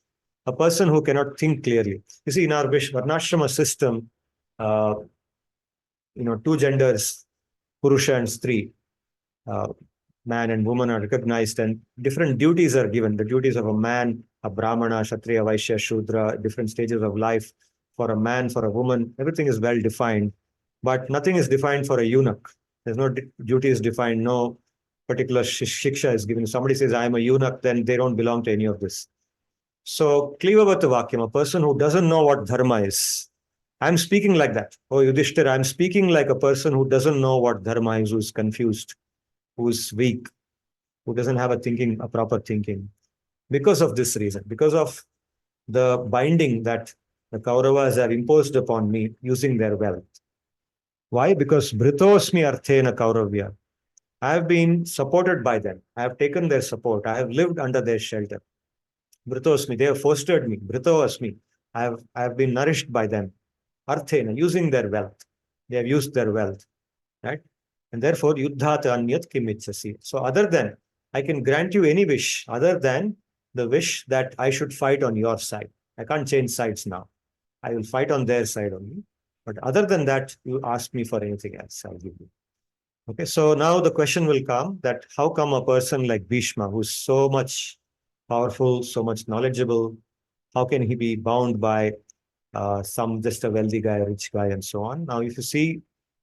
a person who cannot think clearly. You see, in our Varnashrama system, two genders, Purusha and Stree, man and woman are recognized and different duties are given. The duties of a man, a Brahmana, Kshatriya, Vaishya, Shudra, different stages of life. For a man, for a woman, everything is well defined, but nothing is defined for a eunuch. There's no duty is defined, no particular shiksha is given. If somebody says, I am a eunuch, then they don't belong to any of this. So, Klivavata Vakyam, a person who doesn't know what dharma is. I'm speaking like that. Oh, Yudhishthira, I'm speaking like a person who doesn't know what dharma is, who's confused, who's weak, who doesn't have a proper thinking. Because of this reason, because of the binding that the Kauravas have imposed upon me using their wealth. Why? Because Bhritosmi Arthena Kauravya. I have been supported by them. I have taken their support. I have lived under their shelter. Bhritosmi, they have fostered me. Bhritosmi, I have been nourished by them. Arthena, using their wealth. They have used their wealth. Right? And therefore, yuddhat anyat kimichyasi. So other than, I can grant you any wish other than the wish that I should fight on your side. I can't change sides now. I will fight on their side only. But other than that, you ask me for anything else, I'll give you. Okay, so now the question will come that how come a person like Bhishma, who's so much powerful, so much knowledgeable, how can he be bound by just a wealthy guy, a rich guy, and so on? Now, if you see,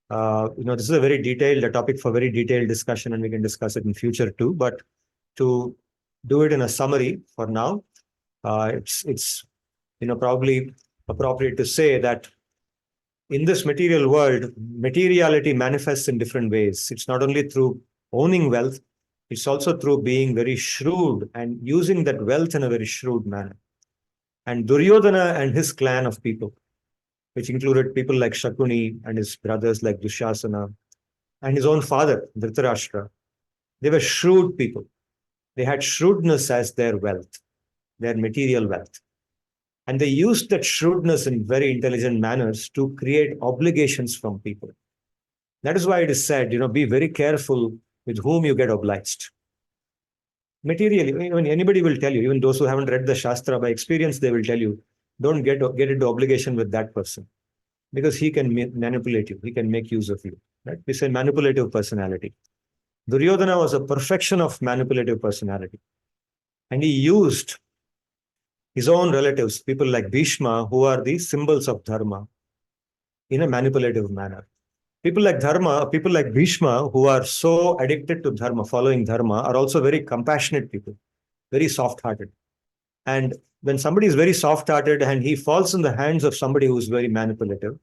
this is a topic for very detailed discussion, and we can discuss it in future too. But to do it in a summary for now, it's probably appropriate to say that in this material world, materiality manifests in different ways. It's not only through owning wealth, it's also through being very shrewd and using that wealth in a very shrewd manner. And Duryodhana and his clan of people, which included people like Shakuni and his brothers like Dushasana, and his own father, Dhritarashtra, they were shrewd people. They had shrewdness as their wealth, their material wealth. And they used that shrewdness in very intelligent manners to create obligations from people. That is why it is said, be very careful with whom you get obliged. Materially, anybody will tell you, even those who haven't read the Shastra, by experience, they will tell you, don't get into obligation with that person because he can manipulate you. He can make use of you. Right? We say manipulative personality. Duryodhana was a perfection of manipulative personality. And he used his own relatives, people like Bhishma, who are the symbols of dharma, in a manipulative manner. People like Bhishma, who are so addicted to dharma, following dharma, are also very compassionate people, very soft-hearted. And when somebody is very soft-hearted and he falls in the hands of somebody who is very manipulative,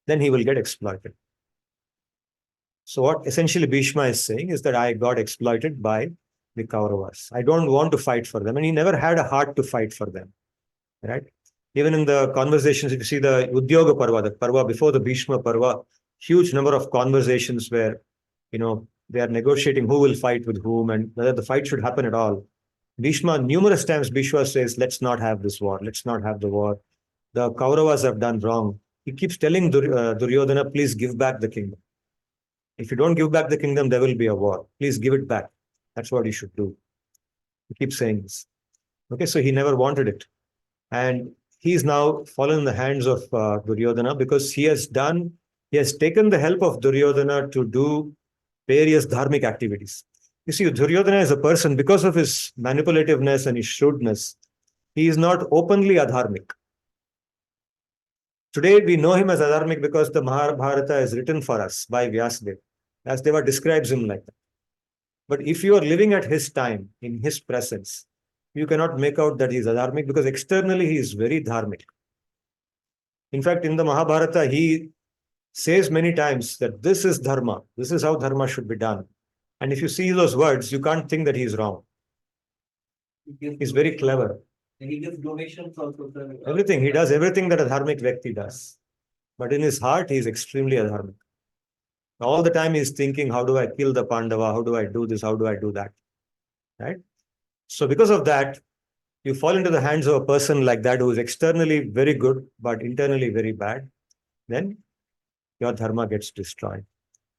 then he will get exploited. So what essentially Bhishma is saying is that I got exploited by the Kauravas. I don't want to fight for them. And he never had a heart to fight for them. Right? Even in the conversations, if you see the Udyoga Parva, the Parva before the Bhishma Parva, huge number of conversations where, they are negotiating who will fight with whom and whether the fight should happen at all. Bhishma, numerous times Bhishma says, let's not have this war. Let's not have the war. The Kauravas have done wrong. He keeps telling Duryodhana, please give back the kingdom. If you don't give back the kingdom, there will be a war. Please give it back. That's what you should do. He keeps saying this. Okay, so he never wanted it. And he's now fallen in the hands of Duryodhana because he has taken the help of Duryodhana to do various dharmic activities. You see, Duryodhana is a person, because of his manipulativeness and his shrewdness, he is not openly adharmic. Today, we know him as adharmic because the Mahabharata is written for us by Vyasadeva. Vyasadeva describes him like that. But if you are living at his time, in his presence, you cannot make out that he is adharmic because externally he is very dharmic. In fact, in the Mahabharata, he says many times that this is dharma. This is how dharma should be done. And if you see those words, you can't think that he is wrong. He's very clever. He gives donations also. Everything. He does everything that a dharmic Vyakti does. But in his heart, he is extremely adharmic. All the time he's thinking, how do I kill the Pandava? How do I do this? How do I do that? Right? So because of that, you fall into the hands of a person like that who is externally very good, but internally very bad, then your dharma gets destroyed.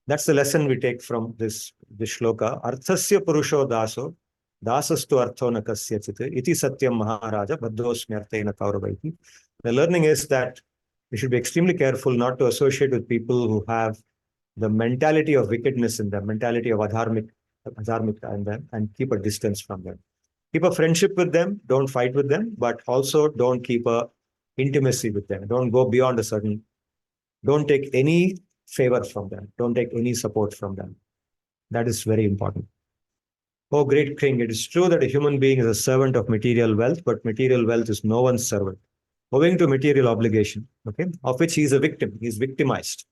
That's the lesson we take from this shloka. Arthasya purusho daso, dasastu artho na kasyachit, iti satyam maharaja, baddhosmi arthena kauravaiti. The learning is that we should be extremely careful not to associate with people who have the mentality of wickedness in them, mentality of adharmic in them, and keep a distance from them. Keep a friendship with them, don't fight with them, but also don't keep a intimacy with them. Don't go beyond a certain, don't take any favor from them. Don't take any support from them. That is very important. Oh, great king, it is true that a human being is a servant of material wealth, but material wealth is no one's servant. Owing to material obligation, okay, of which he is a victim, he is victimized.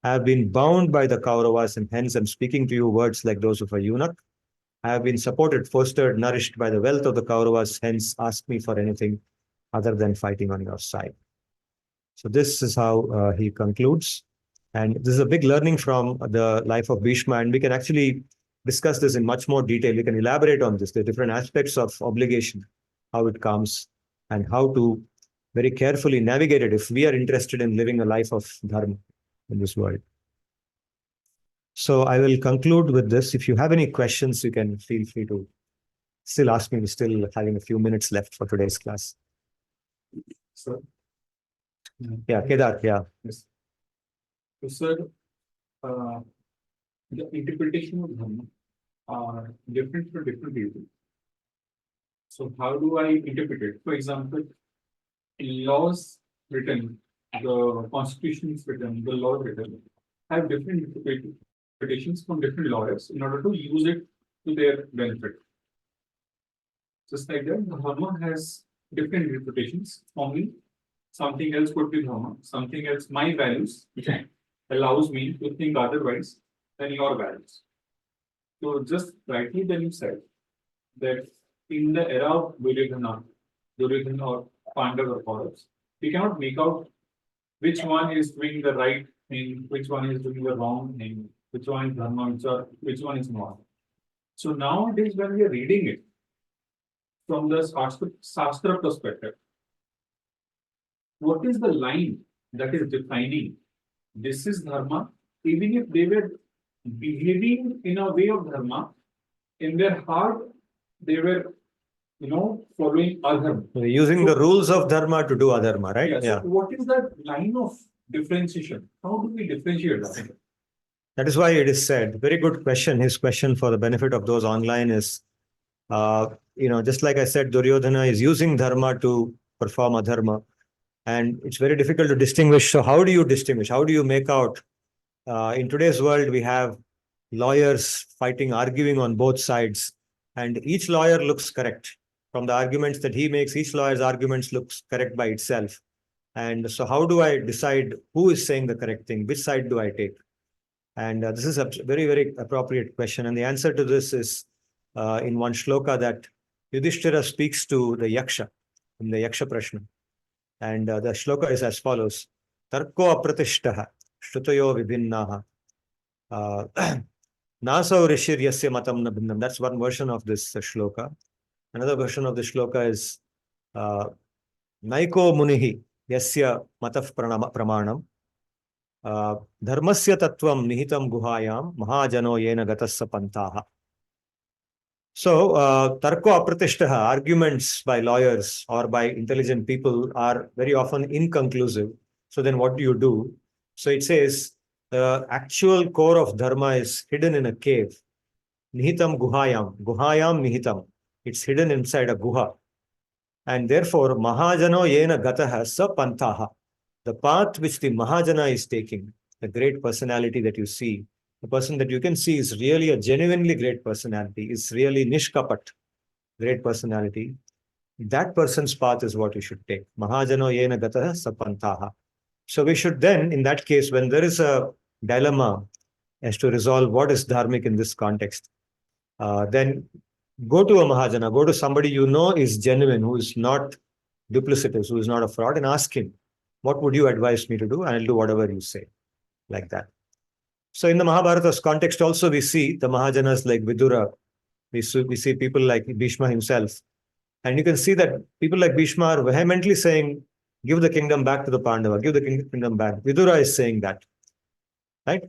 I have been bound by the Kauravas, and hence I'm speaking to you words like those of a eunuch. I have been supported, fostered, nourished by the wealth of the Kauravas, hence ask me for anything other than fighting on your side. So this is how he concludes. And this is a big learning from the life of Bhishma, and we can actually discuss this in much more detail. We can elaborate on this, the different aspects of obligation, how it comes, and how to very carefully navigate it if we are interested in living a life of dharma in this world. So I will conclude with this. If you have any questions, you can feel free to still ask me. We're still having a few minutes left for today's class. Sir? Yeah, Kedar, yeah. Yes. So, sir, the interpretation of dharma are different for different people. So how do I interpret it? For example, laws written, the constitution is written, the law written, have different interpretations from different lawyers in order to use it to their benefit. Just like that, the dharma has different interpretations. For me, something else could be dharma, something else, my values, which allows me to think otherwise than your values. So just rightly then you said that in the era of Duryodhana or Pandava or Kauravas, we cannot make out which one is doing the right thing, which one is doing the wrong thing, which one is dharma, which one is not. So nowadays when we are reading it from the Shastra perspective, what is the line that is defining this is dharma, even if they were behaving in a way of dharma, in their heart they were, following adharma. Using the rules of dharma to do adharma, right? Yeah. So what is that line of differentiation? How do we differentiate that? That is why it is said. Very good question. His question, for the benefit of those online, is, just like I said, Duryodhana is using dharma to perform adharma. And it's very difficult to distinguish. So how do you distinguish? How do you make out In today's world, we have lawyers fighting, arguing on both sides, and each lawyer looks correct. From the arguments that he makes, each lawyer's arguments looks correct by itself. And so how do I decide who is saying the correct thing? Which side do I take? And this is a very, very appropriate question. And the answer to this is in one shloka that Yudhishthira speaks to the Yaksha, in the Yaksha Prashna. And the shloka is as follows. Tarko apratishtaha, shrutayo vibhinnaha. Nasau rishir yasya matam na bhinnam. That's one version of this shloka. Another version of the shloka is Naiko munihi yasya mataf pramanam. Dharmasya tattvam nihitam guhayam mahajano yena gatassa pantaha. So, tarko apratishtaha, arguments by lawyers or by intelligent people are very often inconclusive. So then what do you do? So it says, the actual core of dharma is hidden in a cave. Nihitam guhayam. Guhayam nihitam. It's hidden inside a guha. And therefore, mahajano yena gataha sa pantaha. The path which the mahajana is taking, the great personality that you see, the person that you can see is really a genuinely great personality, is really nishkapat, great personality. That person's path is what you should take. Mahajano yena gataha sa pantaha. So we should then, in that case, when there is a dilemma as to resolve what is dharmic in this context, then go to a mahajana, go to somebody you know is genuine, who is not duplicitous, who is not a fraud, and ask him, what would you advise me to do? And I'll do whatever you say, like that. So in the Mahabharata's context also, we see the Mahajanas like Vidura, we see people like Bhishma himself. And you can see that people like Bhishma are vehemently saying, give the kingdom back to the Pandava, give the kingdom back. Vidura is saying that, right?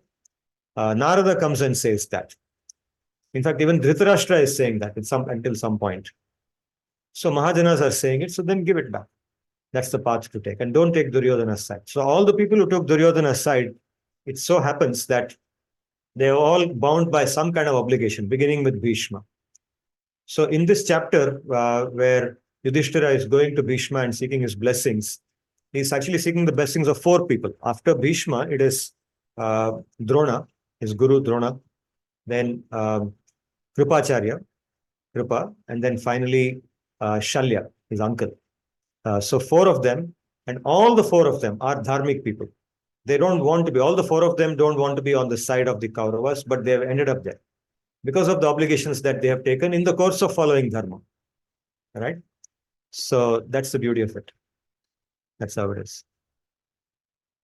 Narada comes and says that. In fact, even Dhritarashtra is saying that until some point. So Mahajanas are saying it, so then give it back. That's the path to take. And don't take Duryodhana's side. So all the people who took Duryodhana's side, it so happens that they're all bound by some kind of obligation, beginning with Bhishma. So in this chapter, where Yudhishthira is going to Bhishma and seeking his blessings, he's actually seeking the blessings of 4 people. After Bhishma, it is Drona, his guru Drona, then Kripacharya, Kripa, and then finally Shalya, his uncle. So 4 of them, and all the 4 of them are dharmic people. They don't want to be, all the 4 of them don't want to be on the side of the Kauravas, but they have ended up there because of the obligations that they have taken in the course of following dharma. Right? So that's the beauty of it. That's how it is.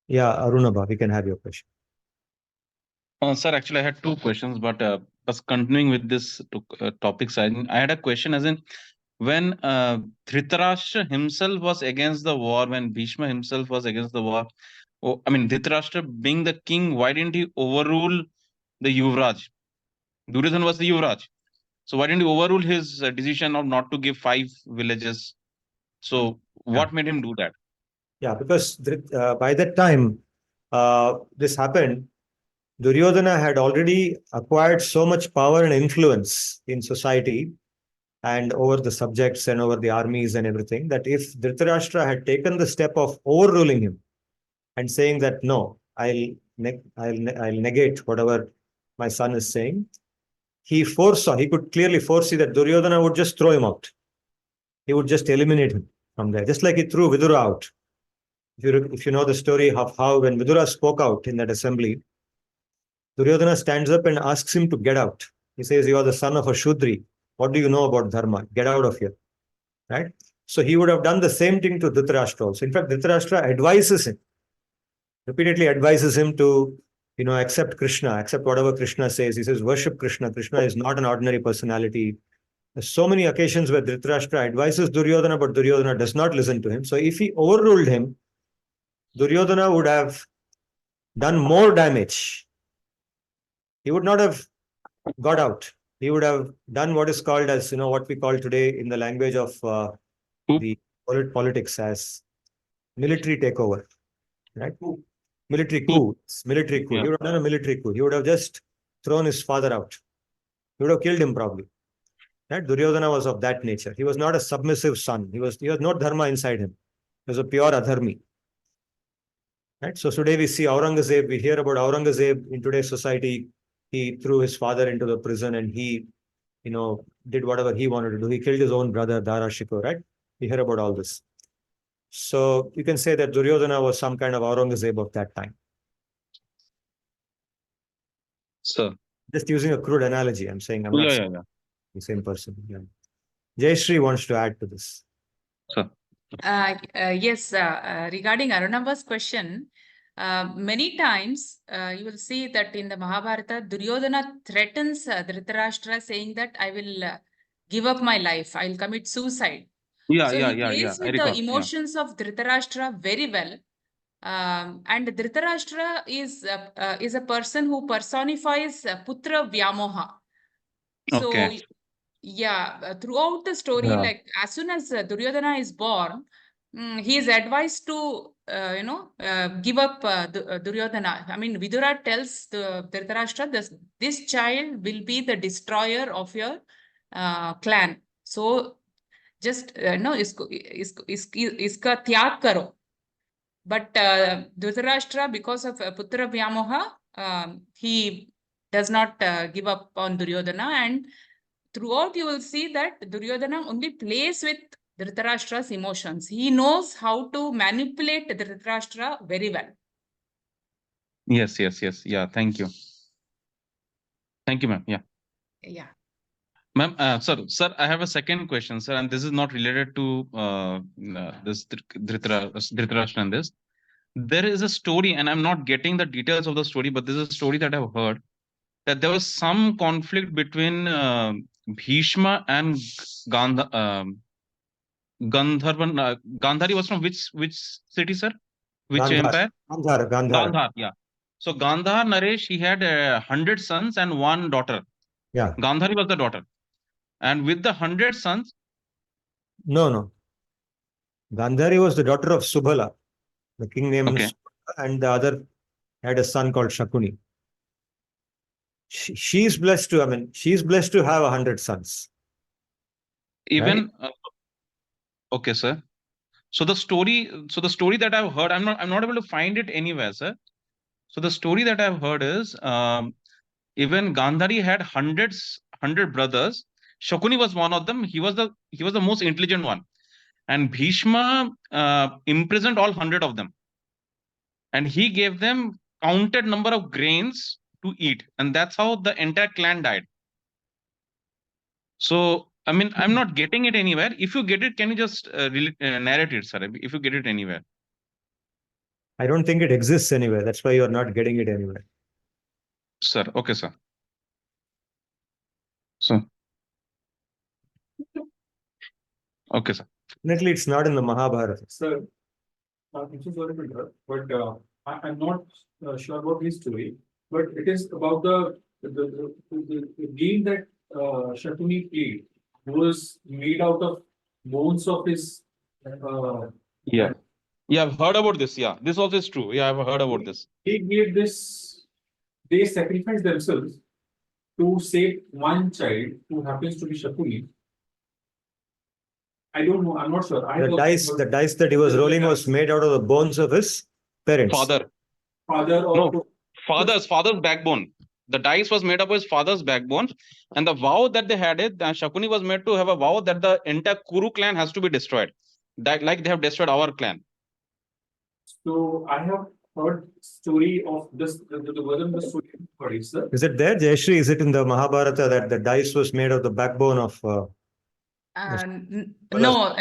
Yeah, Arunabha, we can have your question. Sir, actually, I had 2 questions, but just continuing with this topic side, I had a question as in, when Dhritarashtra himself was against the war, when Bhishma himself was against the war, I mean, Dhritarashtra being the king, why didn't he overrule the Yuvraj? Duryodhana was the Yuvraj. So why didn't he overrule his decision of not to give 5 villages? So what made him do that? Yeah, because by that time, this happened, Duryodhana had already acquired so much power and influence in society and over the subjects and over the armies and everything, that if Dhritarashtra had taken the step of overruling him and saying that, no, I'll negate whatever my son is saying, he could clearly foresee that Duryodhana would just throw him out. He would just eliminate him from there, just like he threw Vidura out. If you know the story of how when Vidura spoke out in that assembly, Duryodhana stands up and asks him to get out. He says, you are the son of a Shudri. What do you know about dharma? Get out of here. Right? So he would have done the same thing to Dhritarashtra also. In fact, Dhritarashtra repeatedly advises him to, accept Krishna, accept whatever Krishna says. He says, worship Krishna. Krishna is not an ordinary personality. There's so many occasions where Dhritarashtra advises Duryodhana, but Duryodhana does not listen to him. So if he overruled him, Duryodhana would have done more damage. He would not have got out. He would have done what is called as, what we call today in the language of the politics as military takeover, right? Military coup. Military coup. Yeah. He would have done a military coup. He would have just thrown his father out. He would have killed him probably. Right? Duryodhana was of that nature. He was not a submissive son. He was no dharma inside him. He was a pure adharmi. Right? So today we see Aurangzeb, we hear about Aurangzeb in today's society. He threw his father into the prison and he, did whatever he wanted to do. He killed his own brother, Dara Shikoh, right? We hear about all this. So you can say that Duryodhana was some kind of Aurangzeb of that time. Sir. Just using a crude analogy, I'm saying I'm not saying the same person. Yeah. Jayashree wants to add to this. Sir. Yes, regarding Arunava's question, many times you will see that in the Mahabharata, Duryodhana threatens Dhritarashtra saying that I will give up my life, I'll commit suicide. He plays with the emotions of Dhritarashtra very well. And Dhritarashtra is a person who personifies Putra Vyamoha. So, yeah, throughout the story, like as soon as Duryodhana is born, he is advised to, give up Duryodhana. I mean, Vidura tells Dhritarashtra, this child will be the destroyer of your clan. So, just, iska tyag karo. But Dhritarashtra, because of Putra Vyamoha, he does not give up on Duryodhana. And throughout, you will see that Duryodhana only plays with Dhritarashtra's emotions. He knows how to manipulate Dhritarashtra very well. Yes. Yeah, thank you. Thank you, ma'am. Yeah. Yeah. Ma'am, sir, I have a second question, sir, and this is not related to this Dhritarashtra and this. There is a story, and I'm not getting the details of the story, but this is a story that I've heard, that there was some conflict between Bhishma and Gandharvan. Gandhari was from which city, sir? Which empire? Gandhar, yeah. So Gandhar, Naresh, he had 100 sons and 1 daughter. Yeah. Gandhari was the daughter. And with the 100 sons? No. Gandhari was the daughter of Subala, the king named Subala, and the other had a son called Shakuni. She's blessed to have 100 sons. Even right? Okay, sir. So the story that I've heard, I'm not able to find it anywhere, sir. So the story that I've heard is even Gandhari had 100 brothers. Shakuni was one of them. He was the most intelligent one. And Bhishma imprisoned all 100 of them. And he gave them counted number of grains to eat. And that's how the entire clan died. So, I mean, I'm not getting it anywhere. If you get it, can you just narrate it, sir? If you get it anywhere. I don't think it exists anywhere. That's why you're not getting it anywhere. Sir, okay, sir. So, okay, sir. Definitely, it's not in the Mahabharata. Sir, I'm so sorry to interrupt, but I'm not sure about his story, but it is about the game that Shakuni played, was made out of bones of his. Yeah, I've heard about this. Yeah, this also is true. Yeah, I've heard about this. He made this. They sacrificed themselves to save one child who happens to be Shakuni. I don't know. I'm not sure. The dice that he was rolling was made out of the bones of his parents. Father's backbone. The dice was made up of his father's backbone, and the vow that they had Shakuni was made to have a vow that the entire Kuru clan has to be destroyed, like they have destroyed our clan. So I have heard story of this. The version of the story, sir. Is it there, Jayashree? Is it in the Mahabharata that the dice was made of the backbone of? No.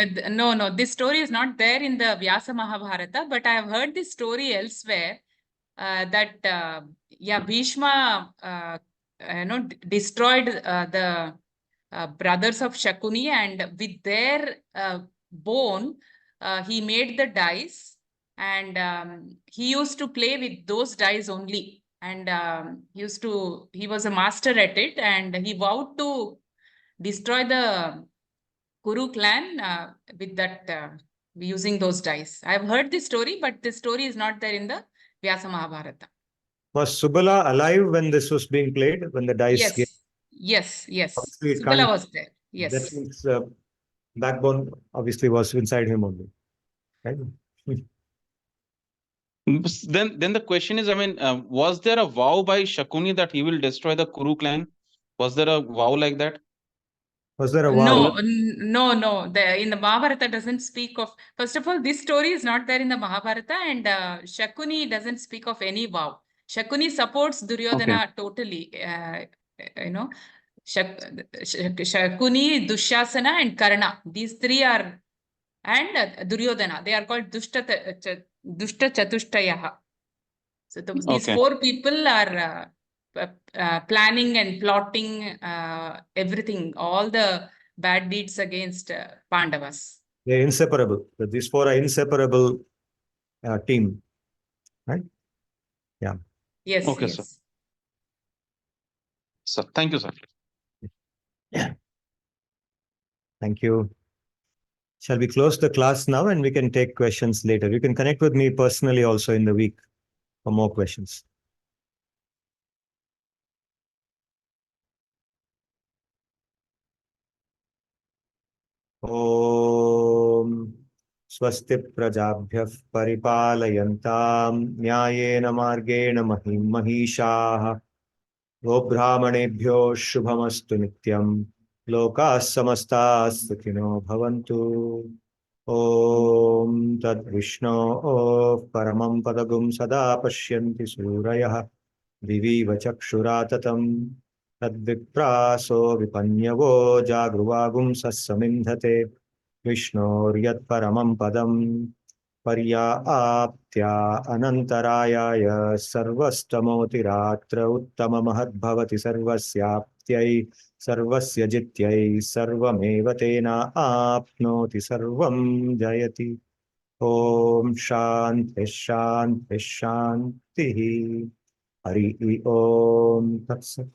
This story is not there in the Vyasa Mahabharata, but I have heard this story elsewhere. That Bhishma destroyed the brothers of Shakuni, and with their bone he made the dice, and he used to play with those dice only, and he was a master at it, and he vowed to destroy the Kuru clan with that using those dice. I've heard this story, but this story is not there in the Vyasa Mahabharata. Was Subala alive when this was being played? When the dice game? Yes. Subala was there. Yes. That means backbone obviously was inside him only. Right? Then the question is, I mean, was there a vow by Shakuni that he will destroy the Kuru clan? Was there a vow like that? Was there a No, vow? no. In the Mahabharata doesn't speak of. First of all, this story is not there in the Mahabharata, and Shakuni doesn't speak of any vow. Shakuni supports Duryodhana totally. You know, Shakuni, Dushasana, and Karna. These three are, and Duryodhana. They are called Dushta Chatushtaya. So these Okay. four people are planning and plotting everything, all the bad deeds against Pandavas. They're inseparable. These four are inseparable team, right? Yeah. Yes, Okay, yes. sir. So thank you, sir. Thank you. Shall we close the class now and we can take questions later? You can connect with me personally also in the week for more questions. ॐ स्वस्ति प्रजाभ्यः परिपालयन्तां न्यायेन मार्गेण महीं महिषाः गोब्राह्मणेभ्यो शुभमस्तु नित्यं लोकाः समस्ताः सुखिनो भवन्तु ॐ तद्विष्णोः परमं पदगुं सदा पश्यन्ति सूरयः दिवीव चक्षुराततं तद्विप्रासो विपन्यवो जागृवागुंसः समिन्धते विष्णोर्यत्परमं पदं पर्याप्त्या अनन्तरायाय सर्वस्तमोतिरात्र उत्तममहद्भवति सर्वस्याप्त्यै सर्वस्य जित्यै सर्वमेव तेनाप्नोति सर्वं जयति ॐ शान्तिः शान्तिः शान्तिः हरि ओम तत्सत्।